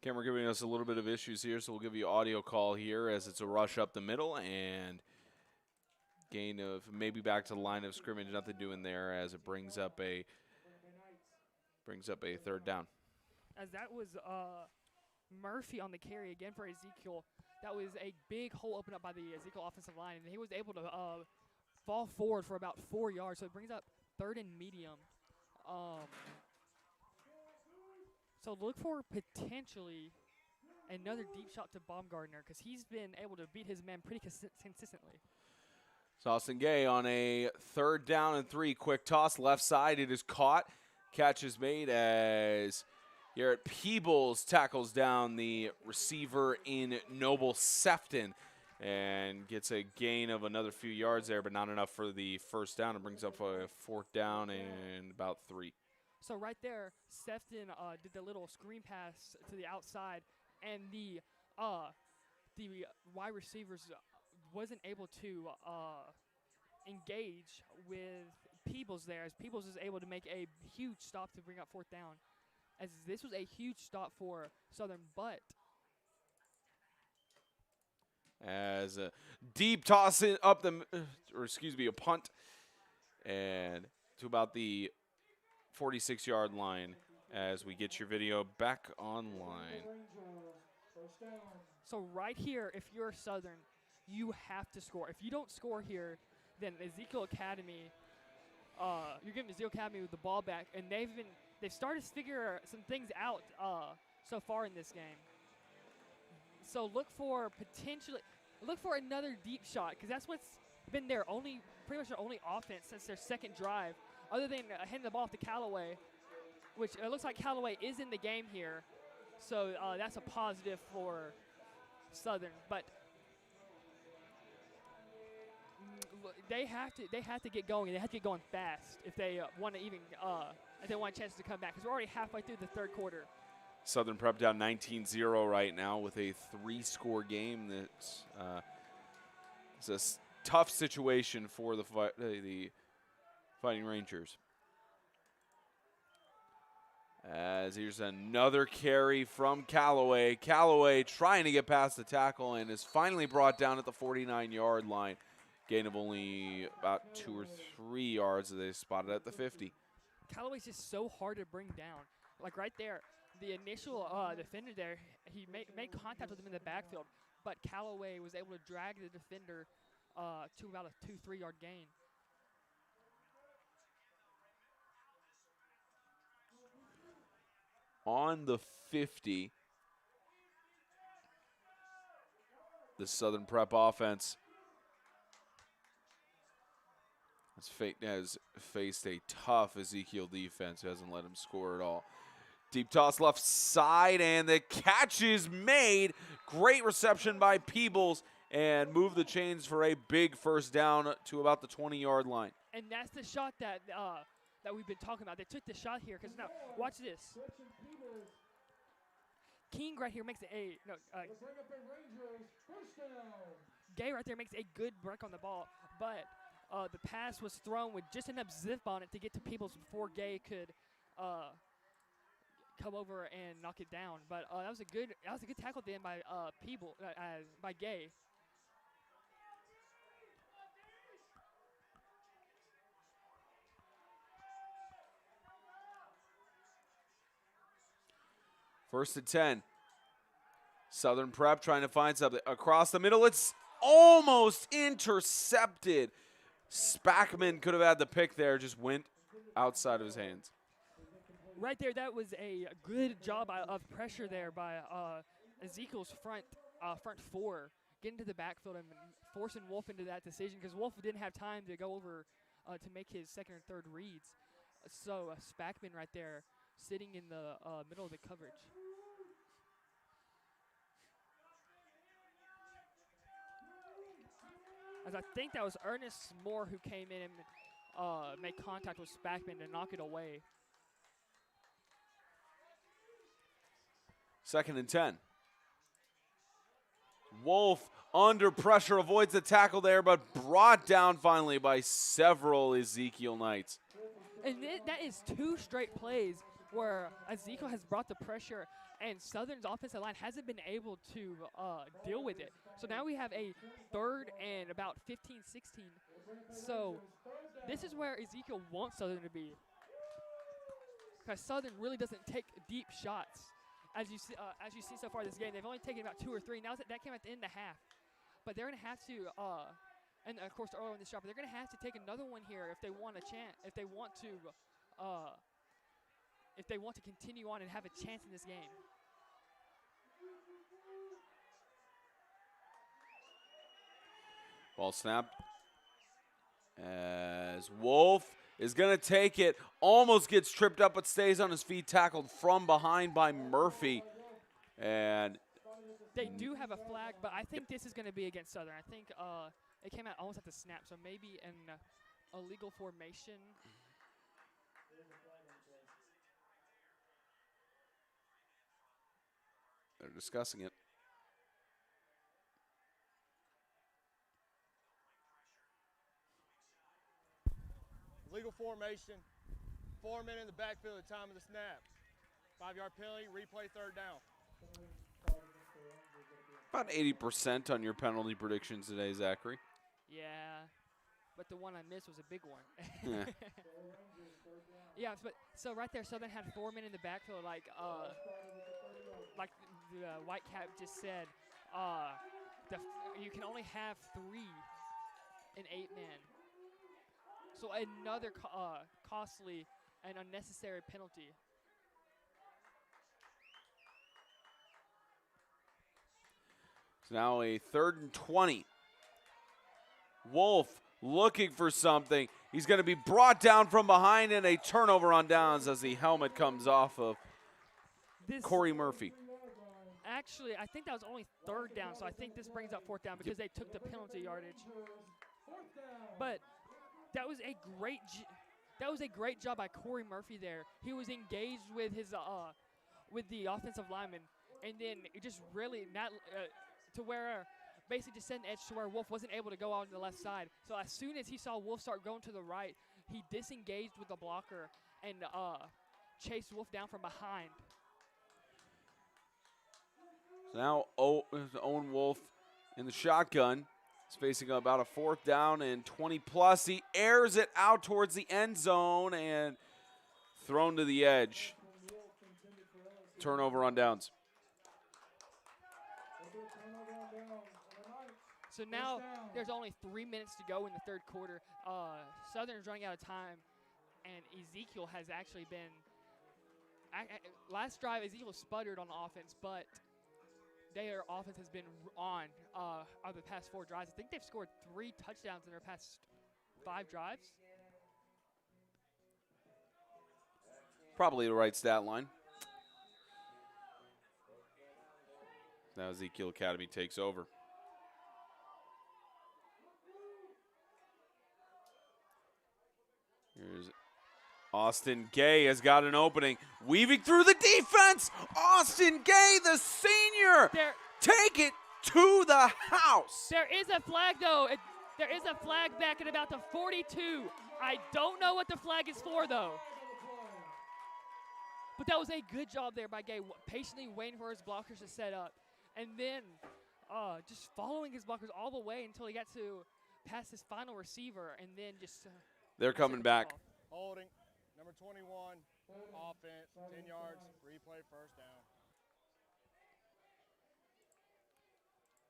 Camera giving us a little bit of issues here, so we'll give you audio call here as it's a rush up the middle and gain of maybe back to the line of scrimmage. Nothing doing there as it brings up a third down. As that was Murphy on the carry again for Ezekiel. That was a big hole opened up by the Ezekiel offensive line, and he was able to fall forward for about 4 yards. So it brings up 3rd and medium. So look for potentially another deep shot to Baumgartner because he's been able to beat his man pretty consistently. So Austin Gay on a 3rd down and 3. Quick toss left side. It is caught. Catch is made as Garrett Peebles tackles down the receiver in Noble Sefton and gets a gain of another few yards there, but not enough for the first down. It brings up a 4th down and about 3. So right there, Sefton did the little screen pass to the outside, and the wide receivers wasn't able to engage with Peebles there, as Peebles was able to make a huge stop to bring up 4th down. As this was a huge stop for Southern, but as a deep toss up the, a punt, and to about the 46-yard line as we get your video back online. So right here, if you're Southern, you have to score. If you don't score here, then Ezekiel Academy, you're giving Ezekiel Academy with the ball back, and they've started to figure some things out so far in this game. So look for another deep shot, because that's what's been pretty much their only offense since their second drive, other than handing the ball off to Callaway, which it looks like Callaway is in the game here. So that's a positive for Southern, but they have to get going. They have to get going fast if they want to if they want a chance to come back, because we're already halfway through the 3rd quarter. Southern Prep down 19-0 right now with a 3-score game. That's it's a tough situation for the Fighting Rangers. As here's another carry from Callaway. Callaway trying to get past the tackle and is finally brought down at the 49-yard line. Gain of only about 2 or 3 yards as they spotted at the 50. Callaway's just so hard to bring down. Like right there, the initial defender there, he made contact with him in the backfield, but Callaway was able to drag the defender to about a 2-3 yard gain. On the 50, the Southern Prep offense has faced a tough Ezekiel defense who hasn't let him score at all. Deep toss left side, and the catch is made. Great reception by Peebles, and move the chains for a big first down to about the 20-yard line. And that's the shot that we've been talking about. They took the shot here, because now, watch this. King right here makes Gay right there makes a good break on the ball, but the pass was thrown with just enough zip on it to get to Peebles before Gay could come over and knock it down. But that was a good tackle at the end by by Gay. First and 10. Southern Prep trying to find something. Across the middle, it's almost intercepted. Spackman could have had the pick there, just went outside of his hands. Right there, that was a good job of pressure there by Ezekiel's front 4, getting to the backfield and forcing Wolf into that decision, because Wolf didn't have time to go over to make his second or third reads. So Spackman right there sitting in the middle of the coverage. As I think that was Ernest Moore who came in and made contact with Spackman to knock it away. Second and 10. Wolf under pressure, avoids the tackle there, but brought down finally by several Ezekiel Knights. And that is 2 straight plays where Ezekiel has brought the pressure and Southern's offensive line hasn't been able to deal with it. So now we have a 3rd and about 15, 16. So this is where Ezekiel wants Southern to be, because Southern really doesn't take deep shots. As you see so far this game, they've only taken about 2 or 3. Now that came at the end of the half, but they're gonna have to, and of course earlier in this shot, but they're gonna have to take another one here if they want a chance, if they want to continue on and have a chance in this game. Ball snapped as Wolf is going to take it. Almost gets tripped up but stays on his feet, tackled from behind by Murphy. And they do have a flag, but I think this is going to be against Southern. I think it came out almost at the snap, so maybe an illegal formation. They're discussing it. Legal formation, 4 men in the backfield at the time of the snap. 5-yard penalty, replay 3rd down. About 80% on your penalty predictions today, Zachary. Yeah, but the one I missed was a big one. Yeah. Yeah, but so right there, Southern had 4 men in the backfield, like the white cap just said. You can only have 3 in 8 men. So another costly and unnecessary penalty. It's now a 3rd and 20. Wolf looking for something. He's going to be brought down from behind, and a turnover on downs as the helmet comes off of Corey Murphy. Actually, I think that was only 3rd down, so I think this brings up 4th down because they took the penalty yardage. But that was a great job by Corey Murphy there. He was engaged with his with the offensive lineman, and then it just really not to where basically just set an edge to where Wolf wasn't able to go out on the left side. So as soon as he saw Wolf start going to the right, he disengaged with the blocker and chased Wolf down from behind. So now Owen Wolf in the shotgun. He's facing about a 4th down and 20+. He airs it out towards the end zone and thrown to the edge. Turnover on downs. So now there's only 3 minutes to go in the 3rd quarter. Southern's running out of time, and Ezekiel has actually been last drive, Ezekiel sputtered on offense, but their offense has been on the past 4 drives. I think they've scored 3 touchdowns in their past 5 drives. Probably the right stat line. Now Ezekiel Academy takes over. Here's Austin Gay has got an opening. Weaving through the defense. Austin Gay, the senior. Take it to the house. There is a flag, though. There is a flag back at about the 42. I don't know what the flag is for, though. But that was a good job there by Gay, patiently waiting for his blockers to set up. And then just following his blockers all the way until he got to pass his final receiver, and then just they're coming back. Holding, number 21, offense, 10 yards, replay, 1st down.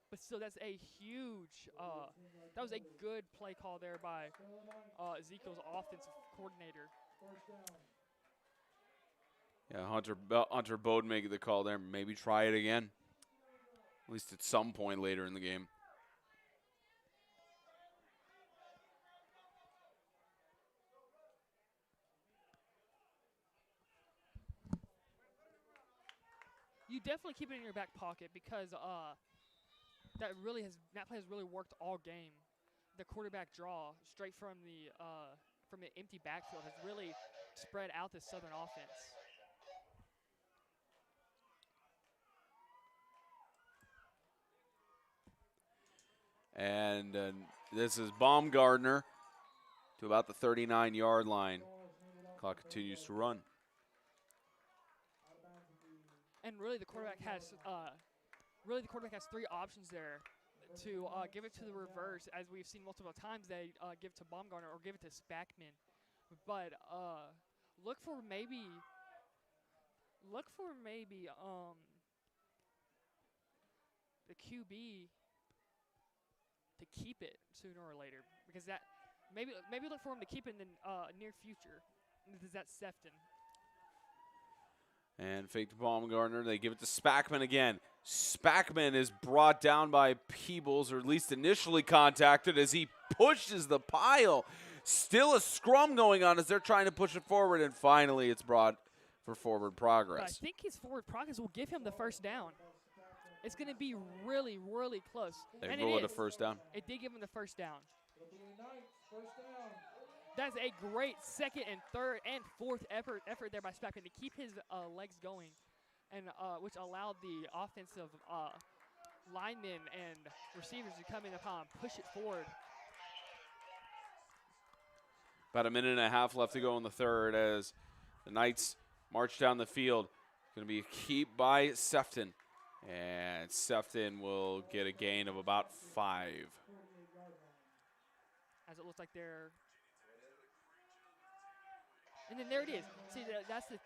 But still, that's a huge, that was a good play call there by Ezekiel's offensive coordinator. Yeah, Hunter Bode making the call there. Maybe try it again, at least at some point later in the game. You definitely keep it in your back pocket because that play has really worked all game. The quarterback draw straight from the empty backfield has really spread out the Southern offense. And this is Baumgartner to about the 39-yard line. Clock continues to run. and really the quarterback has three options there to give it to the reverse, as we've seen multiple times. They give to Baumgartner or give it to Spackman, but look for maybe the QB to keep it sooner or later, because that maybe look for him to keep it in the near future. Because that's Sefton. And fake to Baumgartner. They give it to Spackman again. Spackman is brought down by Peebles, or at least initially contacted, as he pushes the pile. Still a scrum going on as they're trying to push it forward, and finally it's brought for forward progress. But I think his forward progress will give him the first down. It's going to be really, really close. They and rule it a first down. It did give him the first down. First down. That's a great second and third and fourth effort there by Spackman to keep his legs going, and which allowed the offensive linemen and receivers to come in upon, push it forward. About a minute and a half left to go in the third as the Knights march down the field. Going to be a keep by Sefton. And Sefton will get a gain of about 5. As it looks like they're... And then there it is. See, that's the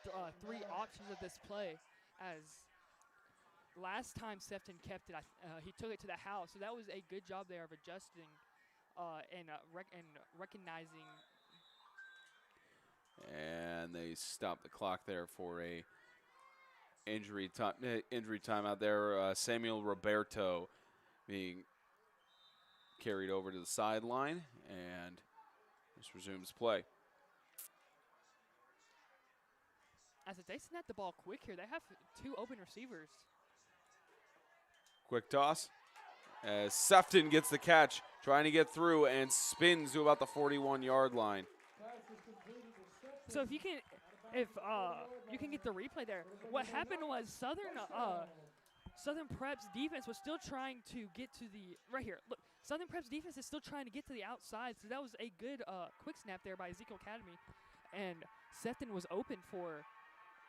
three options of this play. As last time Sefton kept it, he took it to the house. So that was a good job there of adjusting and recognizing. And they stop the clock there for a injury time out there. Samuel Roberto being carried over to the sideline, and this resumes play. As if they snap the ball quick here, they have 2 open receivers. Quick toss as Sefton gets the catch, trying to get through and spins to about the 41-yard line. So if you can get the replay there, what happened was Southern Prep's defense was still trying to get to the right here. Look, Southern Prep's defense is still trying to get to the outside, so that was a good quick snap there by Ezekiel Academy, and Sefton was open for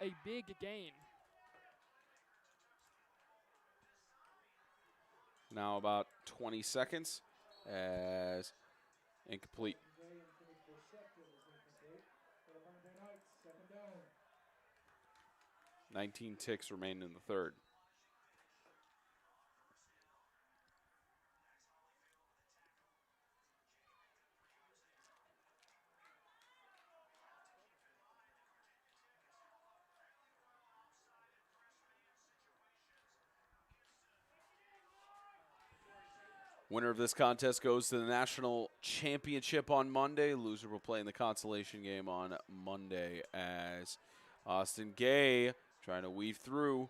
a big gain. Now about 20 seconds as incomplete. 19 ticks remain in the third. Winner of this contest goes to the national championship on Monday. Loser will play in the consolation game on Monday as Austin Gay, trying to weave through,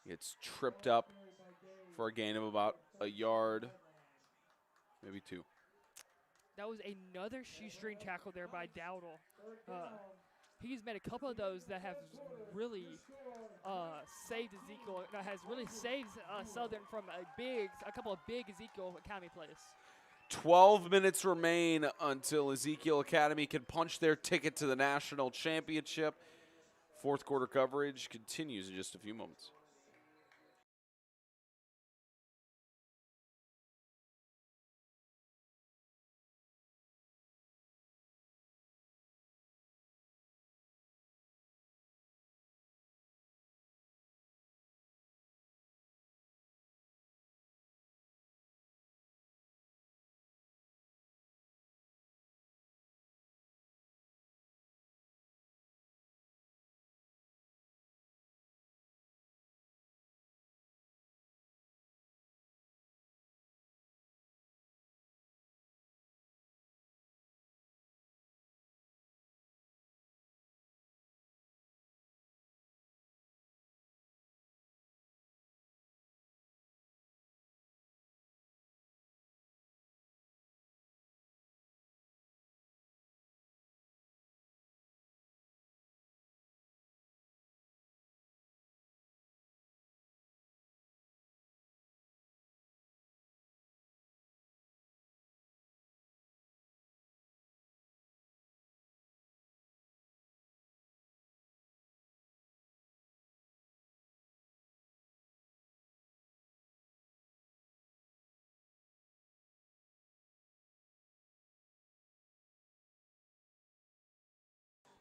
gets tripped up for a gain of about a yard, maybe 2. That was another shoestring tackle there by Dowdle. He's made a couple of those that have really saved Ezekiel. Has really saved Southern from a couple of big Ezekiel Academy plays. 12 minutes remain until Ezekiel Academy can punch their ticket to the national championship. Fourth quarter coverage continues in just a few moments.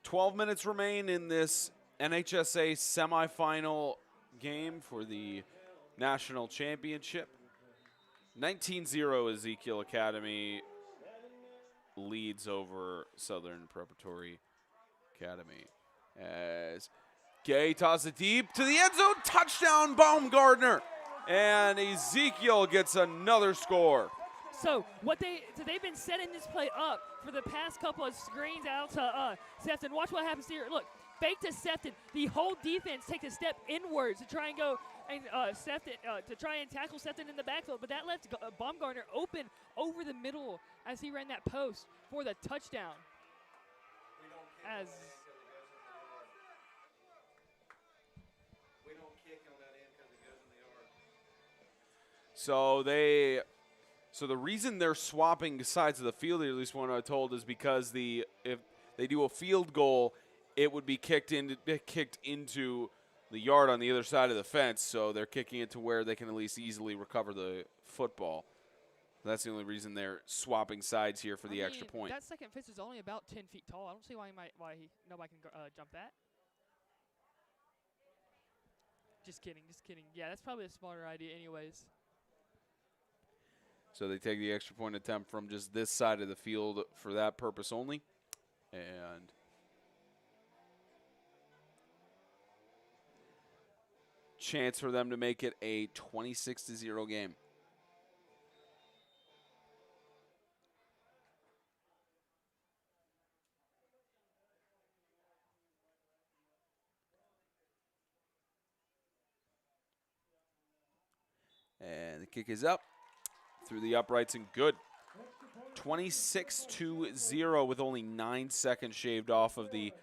12 minutes remain in this NHSA semifinal game for the national championship. 19-0 Ezekiel Academy leads over Southern Preparatory Academy. As Gay tosses it deep to the end zone, touchdown Baumgartner. And Ezekiel gets another score. So they've been setting this play up for the past couple of screens out to Sefton. Watch what happens here. Look, fake to Sefton. The whole defense takes a step inwards to try and go and Sefton to try and tackle Sefton in the backfield, but that left Baumgartner open over the middle as he ran that post for the touchdown. As So the reason they're swapping sides of the field, at least one I told, is because if they do a field goal, it would be kicked into the yard on the other side of the fence. So they're kicking it to where they can at least easily recover the football. That's the only reason they're swapping sides here for the extra point. That second fence is only about 10 feet tall. I don't see why nobody can jump that. Just kidding. Yeah, that's probably a smarter idea anyways. So they take the extra point attempt from just this side of the field for that purpose only. And chance for them to make it a 26-0 game. And the kick is up through the uprights and good. 26-0 with only 9 seconds shaved off of the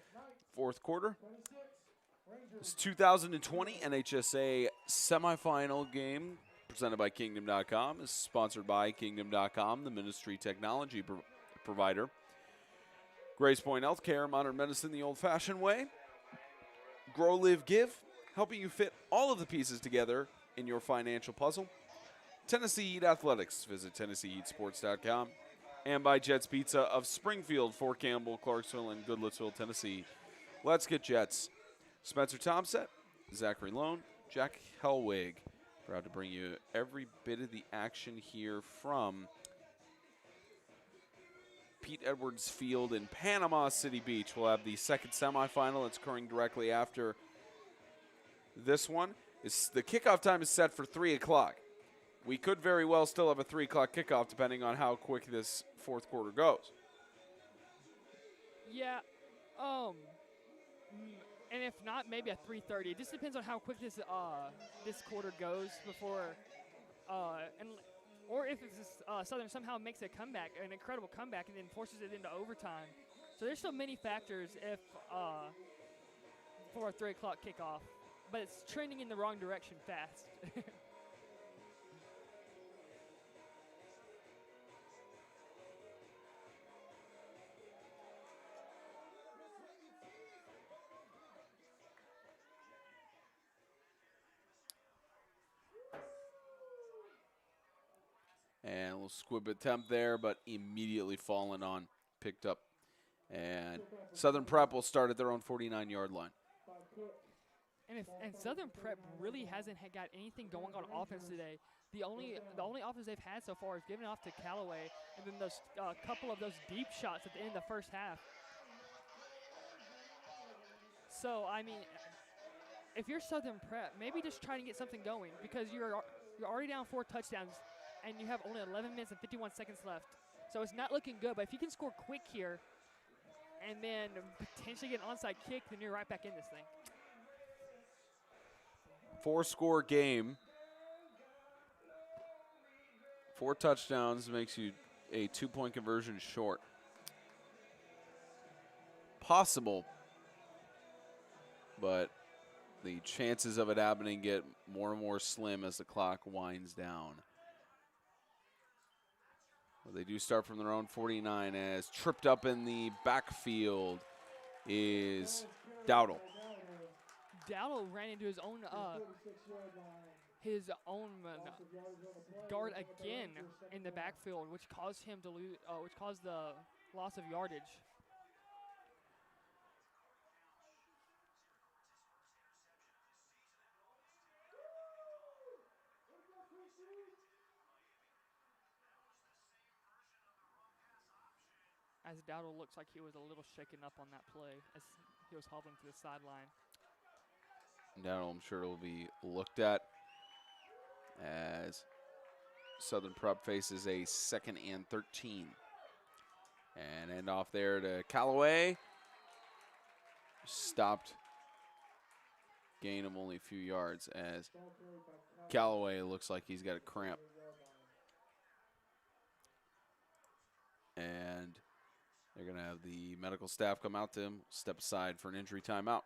fourth quarter. This 2020 NHSA semifinal game presented by Kingdom.com is sponsored by Kingdom.com, the ministry technology provider. Grace Point Healthcare, modern medicine the old-fashioned way. Grow, Live, Give, helping you fit all of the pieces together in your financial puzzle. Tennessee Heat Athletics. Visit TennesseeHeatSports.com. And by Jets Pizza of Springfield, Fort Campbell, Clarksville, and Goodlettsville, Tennessee. Let's get Jets. Spencer Thompson, Zachary Lone, Jack Helwig. Proud to bring you every bit of the action here from Pete Edwards Field in Panama City Beach. We'll have the second semifinal that's occurring directly after this one. The kickoff time is set for 3 o'clock. We could very well still have a 3 o'clock kickoff depending on how quick this fourth quarter goes. Yeah, and if not, maybe a 3:30. It just depends on how quick this quarter goes before, or if Southern somehow makes a comeback, an incredible comeback, and then forces it into overtime. So there's so many factors for a 3 o'clock kickoff, but it's trending in the wrong direction fast. And a little squib attempt there, but immediately fallen on, picked up. And Southern Prep will start at their own 49-yard line. And Southern Prep really hasn't got anything going on offense today. The only offense they've had so far is given off to Callaway, and then those couple of those deep shots at the end of the first half. So I mean, if you're Southern Prep, maybe just try to get something going because you're already down 4 touchdowns, and you have only 11 minutes and 51 seconds left. So it's not looking good. But if you can score quick here, and then potentially get an onside kick, then you're right back in this thing. 4-score game. 4 touchdowns makes you a 2-point conversion short. Possible, but the chances of it happening get more and more slim as the clock winds down. Well, they do start from their own 49 as tripped up in the backfield is Dowdle. Dowdle ran into his own guard again in the backfield, which caused him to lose, which caused the loss of yardage. as Dowdle looks like he was a little shaken up on that play as he was hobbling to the sideline. Now I'm sure it'll be looked at as Southern Prep faces a 2nd and 13. And end off there to Callaway. Stopped. Gain of only a few yards as Callaway looks like he's got a cramp. And they're going to have the medical staff come out to him, step aside for an injury timeout.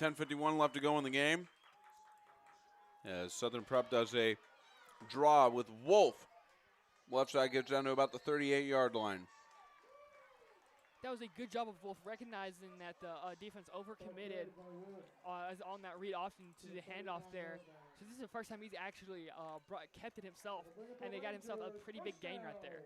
.51 left to go in the game. As Southern Prep does a draw with Wolf. Left side gets down to about the 38-yard line. That was a good job of Wolf recognizing that the defense overcommitted on that read option to the handoff there. So this is the first time he's actually kept it himself, and they got himself a pretty big gain right there.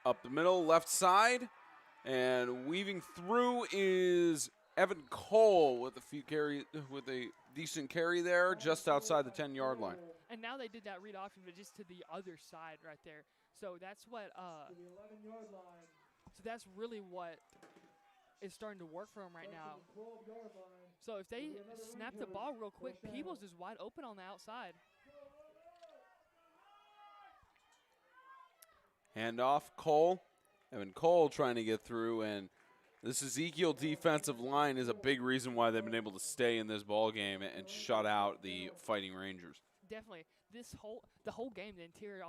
Up the middle, left side, and weaving through is Evan Cole with a decent carry there, just outside the 10-yard line. And now they did that read option, but just to the other side right there. So that's what. So that's really what is starting to work for him right now. So if they snap the ball real quick, Peebles is wide open on the outside. Handoff, Cole. Evan Cole trying to get through, and this Ezekiel defensive line is a big reason why they've been able to stay in this ball game and shut out the Fighting Rangers. Definitely. The whole game, the interior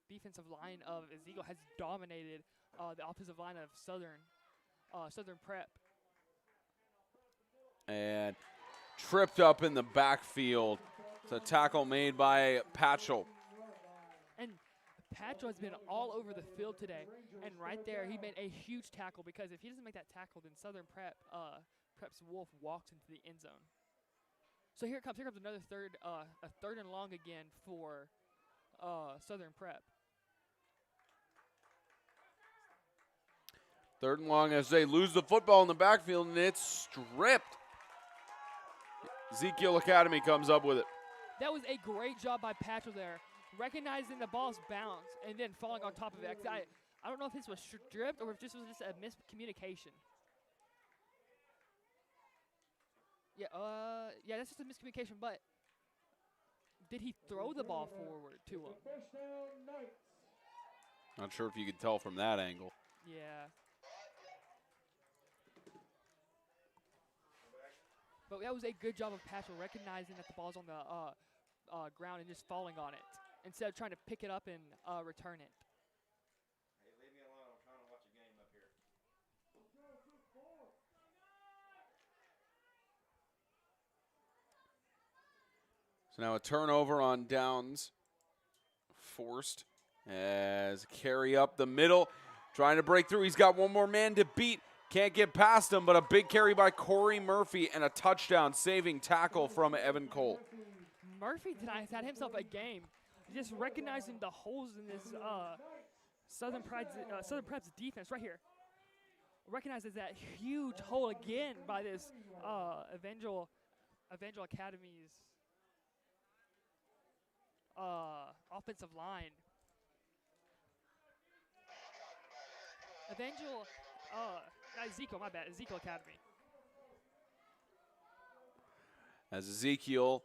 defensive line of Ezekiel has dominated the offensive line of Southern Prep. And tripped up in the backfield. It's a tackle made by Patchell. And Patchell has been all over the field today, and right there he made a huge tackle, because if he doesn't make that tackle, then Southern Prep's Wolf walks into the end zone. So here comes another a third and long again for Southern Prep. Third and long as they lose the football in the backfield, and it's stripped. Ezekiel Academy comes up with it. That was a great job by Patchell there, recognizing the ball's bounce and then falling on top of it. I don't know if this was stripped or if this was just a miscommunication. Yeah, that's just a miscommunication, but did he throw the ball forward to him? Not sure if you could tell from that angle. Yeah. But that was a good job of Patchell recognizing that the ball's on the ground and just falling on it instead of trying to pick it up and return it. Hey, leave me alone. I'm trying to watch a game up here. So now a turnover on downs. Forced as carry up the middle. Trying to break through. He's got one more man to beat. Can't get past him, but a big carry by Corey Murphy and a touchdown saving tackle from Evan Cole. Murphy tonight has had himself a game, just recognizing the holes in this Southern Prep's defense right here recognizes that huge hole again by this Evangel Academy's offensive line. Ezekiel Academy. As Ezekiel,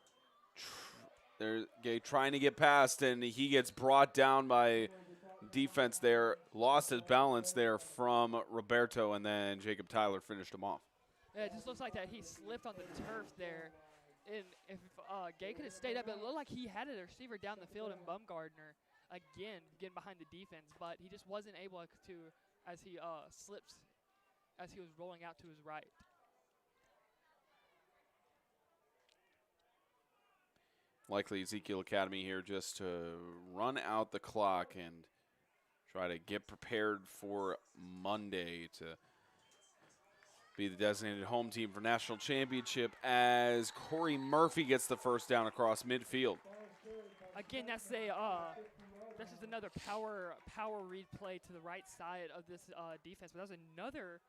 they're trying to get past, and he gets brought down by defense there. Lost his balance there from Roberto, and then Jacob Tyler finished him off. Yeah, it just looks like that he slipped on the turf there. And if Gay could have stayed up, it looked like he had a receiver down the field, and Bumgardner again getting behind the defense, but he just wasn't able to, as he slipped as he was rolling out to his right. Likely Ezekiel Academy here just to run out the clock and try to get prepared for Monday to be the designated home team for national championship, as Corey Murphy gets the first down across midfield. Again, this is another power read play to the right side of this defense, but that was another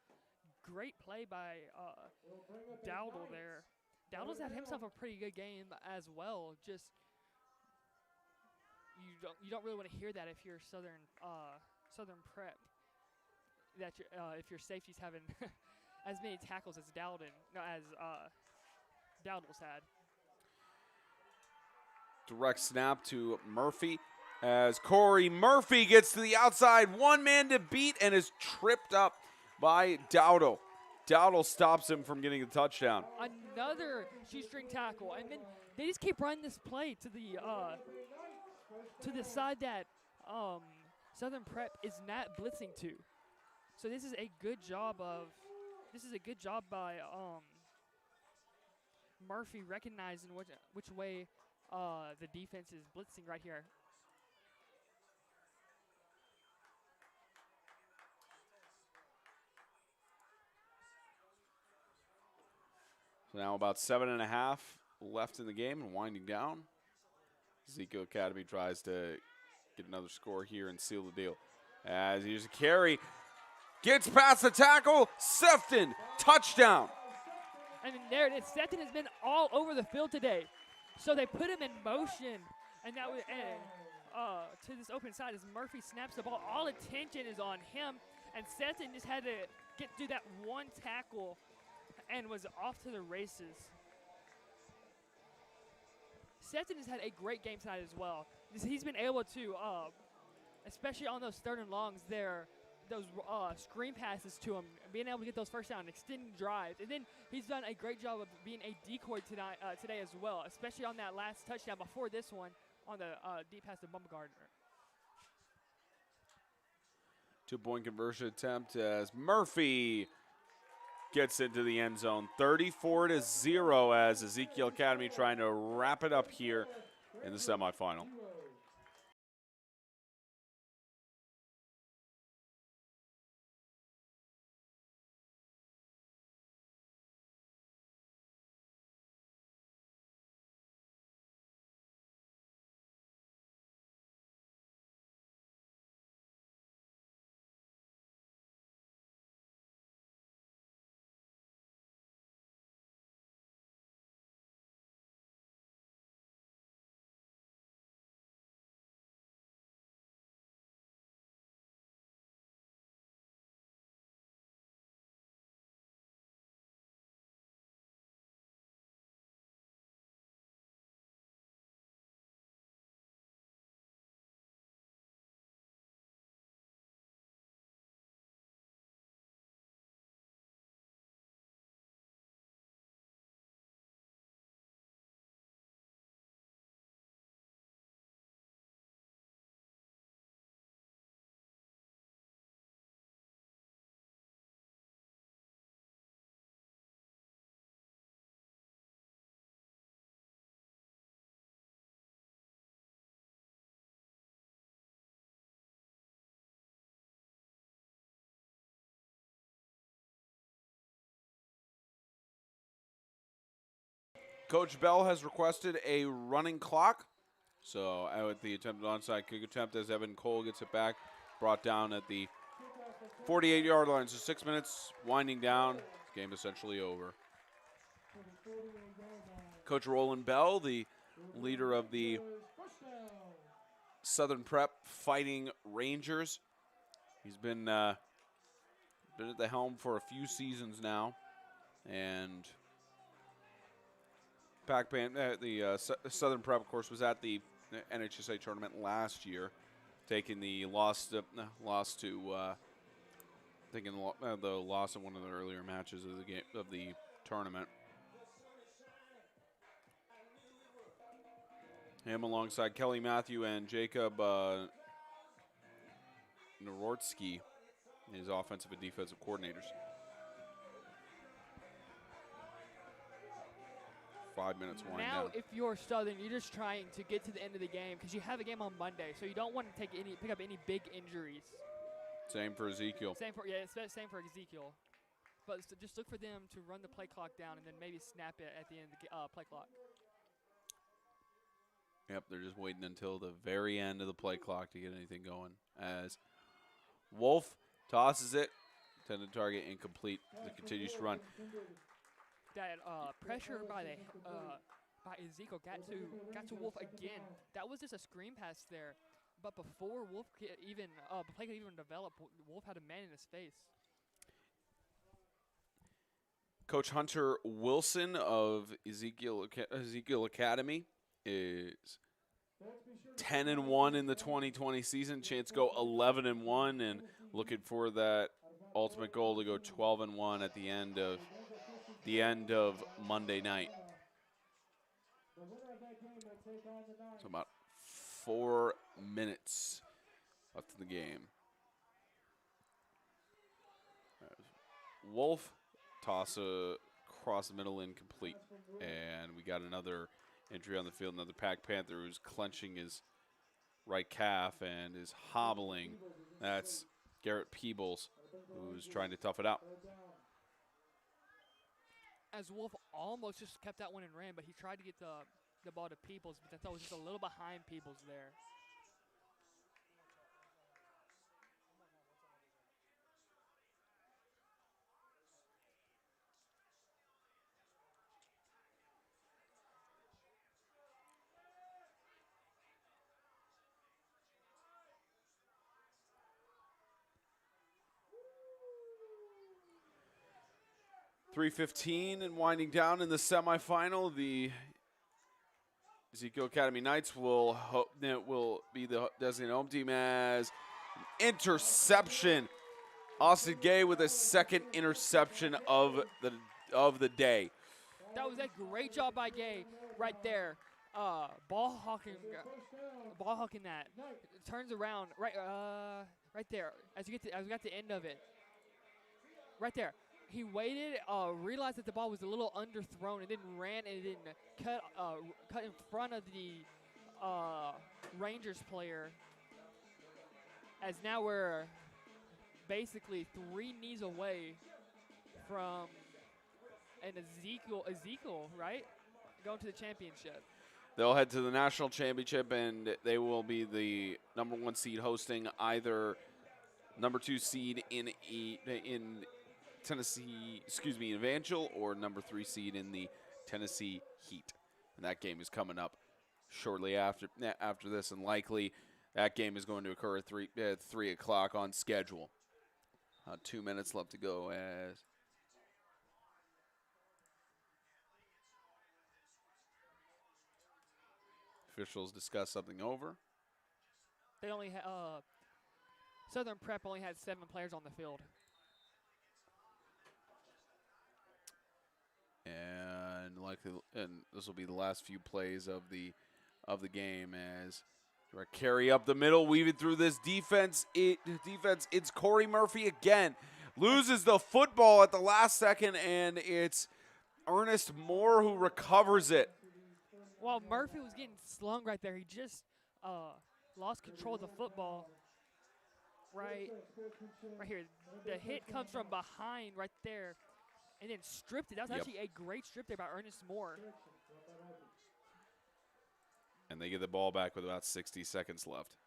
great play by Dowdle there. Dowdle's had himself a pretty good game as well. Just you don't really want to hear that if you're Southern Prep. That if your safety's having as many tackles as Dowdle's had. Direct snap to Murphy as Corey Murphy gets to the outside, one man to beat, and is tripped up by Dowdle. Dowdle stops him from getting a touchdown. Another shoestring tackle, and then they just keep running this play to the side that Southern Prep is not blitzing to. So this is a good job by Murphy recognizing which way the defense is blitzing right here. So now about 7.5 left in the game and winding down. Ezekiel Academy tries to get another score here and seal the deal. As here's a carry. Gets past the tackle. Sefton, touchdown. I mean, there it is. Sefton has been all over the field today. So they put him in motion, and that was to this open side as Murphy snaps the ball. All attention is on him, and Sefton just had to get through that one tackle and was off to the races. Sefton has had a great game tonight as well. He's been able to, especially on those third and longs there, those screen passes to him, being able to get those first down, extending drives. And then he's done a great job of being a decoy today as well, especially on that last touchdown before this one on the deep pass to Bumgardner. 2-point conversion attempt as Murphy gets into the end zone. 34-0 as Ezekiel Academy trying to wrap it up here in the semifinal. Coach Bell has requested a running clock. So out the attempted onside kick attempt as Evan Cole gets it back brought down at the 48-yard line. So 6 minutes winding down. Game essentially over. Coach Roland Bell, the leader of the Southern Prep Fighting Rangers. He's been at the helm for a few seasons now, and Southern Prep, of course, was at the NHSA tournament last year, taking the loss to the loss in one of the earlier matches of the tournament. Him alongside Kelly Matthew and Jacob Norotsky, his offensive and defensive coordinators. 5 minutes winding Now, down. if you're Southern, you're just trying to get to the end of the game because you have a game on Monday, so you don't want to pick up any big injuries. Same for Ezekiel. Same for Ezekiel. But just look for them to run the play clock down and then maybe snap it at the end of the play clock. Yep, they're just waiting until the very end of the play clock to get anything going. As Wolf tosses it, intended target incomplete. It continues to run. That pressure by Ezekiel got to Wolf again. That was just a screen pass there, but before Wolf play could even develop, Wolf had a man in his face. Coach Hunter Wilson of Ezekiel Academy is 10-1 in the 2020 season. Chance to go 11-1, and looking for that ultimate goal to go 12-1 at the end of Monday night. So about 4 minutes left in the game. Wolf toss across the middle, incomplete, and we got another entry on the field. Another Pack Panther who's clenching his right calf and is hobbling. That's Garrett Peebles, who's trying to tough it out. As Wolf almost just kept that one and ran, but he tried to get the ball to Peebles, but I thought it was just a little behind Peebles there. .3:15 and winding down in the semifinal. The Ezekiel Academy Knights will be the designated home team as interception. Austin Gay with a second interception of the day. That was a great job by Gay right there. Ball hawking that. It turns around right there as we got the end of it. Right there. He waited, realized that the ball was a little underthrown, and then ran and then cut in front of the Rangers player. As now we're basically 3 knees away from an Ezekiel, right? Going to the championship. They'll head to the national championship, and they will be the #1 seed hosting either #2 seed in Tennessee, Evangel, or #3 seed in the Tennessee Heat. And that game is coming up shortly after this, and likely that game is going to occur at 3 o'clock on schedule. 2 minutes left to go as officials discuss something over. They only Southern Prep only had 7 players on the field. And this will be the last few plays of the game as we carry up the middle, weaving through this defense. It's Corey Murphy again. Loses the football at the last second, and it's Ernest Moore who recovers it. While Murphy was getting slung right there, he just lost control of the football. Right here. The hit comes from behind right there. And then stripped it. That was actually a great strip there by Ernest Moore. And they get the ball back with about 60 seconds left.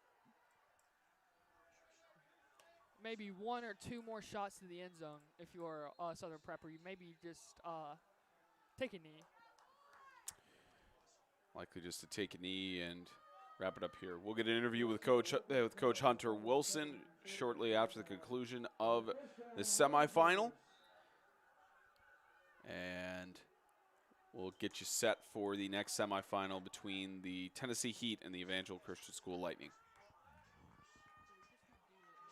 maybe 1 or 2 more shots to the end zone if you're Southern Prep, or you maybe just take a knee. Likely just to take a knee and wrap it up here. We'll get an interview with Coach Hunter Wilson shortly after the conclusion of the semifinal. And we'll get you set for the next semifinal between the Tennessee Heat and the Evangel Christian School Lightning.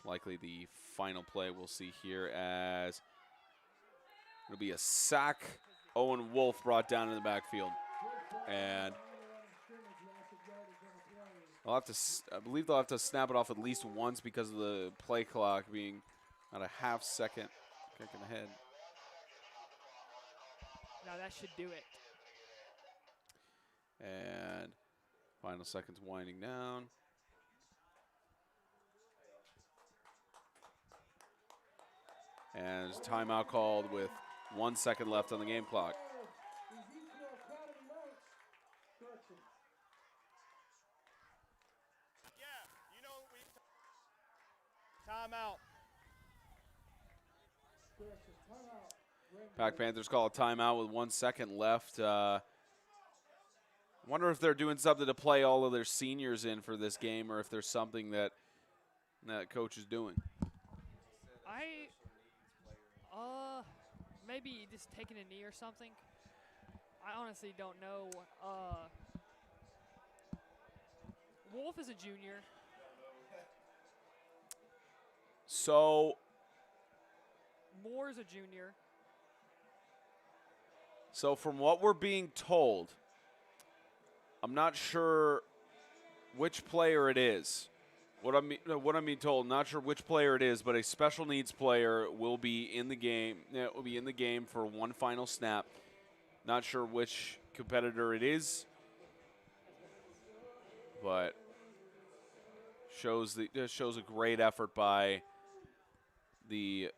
Likely the final play we'll see here, as it'll be a sack. Owen Wolf brought down in the backfield. And I believe they'll have to snap it off at least once because of the play clock being at a half-second kicking ahead. Now that should do it. And final seconds winding down. And there's a timeout called with 1 second left on the game clock. Ezekiel Academy Knights. Corrections. Yeah, you know we. Timeout. Corrections. Timeout. Pack Panthers call a timeout with 1 second left. Wonder if they're doing something to play all of their seniors in for this game, or if there's something that coach is doing. Maybe just taking a knee or something. I honestly don't know. Wolf is a junior. So Moore is a junior. So from what we're being told, I'm not sure which player it is. What I'm being told, not sure which player it is, but a special needs player will be in the game. Will be in the game for one final snap. Not sure which competitor it is, but shows a great effort by the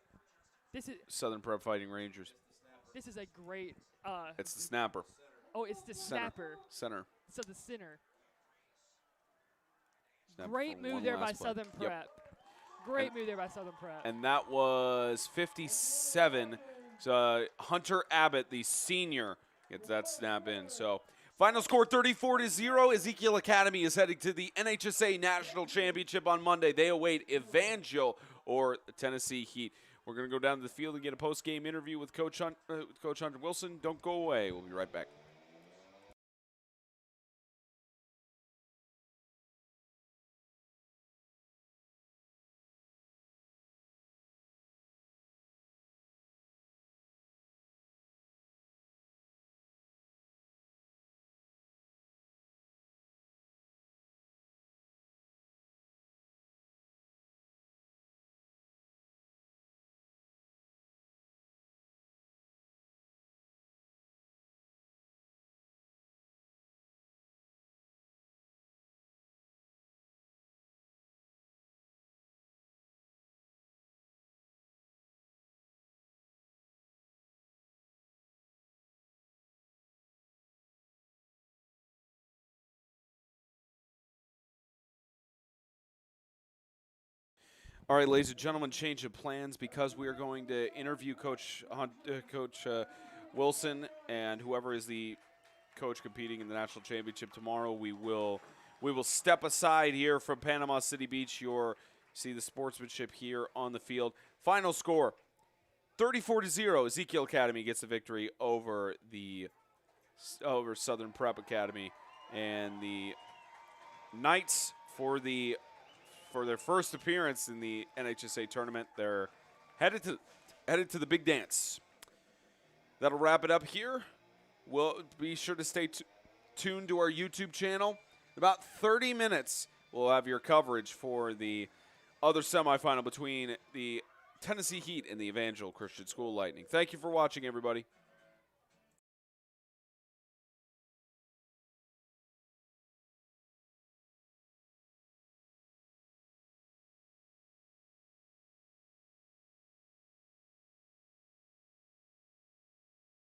Southern Prep Fighting Rangers. This is a great. It's the snapper. Oh, it's the snapper. Center. So the center. Snapper Great move there by Southern Prep. Yep. Great move there by Southern Prep. And that was 57. So Hunter Abbott, the senior, gets that snap in. So final score 34-0. Ezekiel Academy is heading to the NHSA National Championship on Monday. They await Evangel or the Tennessee Heat. We're going to go down to the field and get a post-game interview with Coach Hunter Wilson. Don't go away. We'll be right back. All right, ladies and gentlemen, change of plans because we are going to interview Coach Wilson and whoever is the coach competing in the national championship tomorrow. We will step aside here from Panama City Beach. You'll see the sportsmanship here on the field. Final score, 34-0. Ezekiel Academy gets the victory over Southern Prep Academy, and the Knights for their first appearance in the NHSA tournament. They're headed to the big dance. That'll wrap it up here. We'll be sure to stay tuned to our YouTube channel. In about 30 minutes, we'll have your coverage for the other semifinal between the Tennessee Heat and the Evangel Christian School Lightning. Thank you for watching, everybody.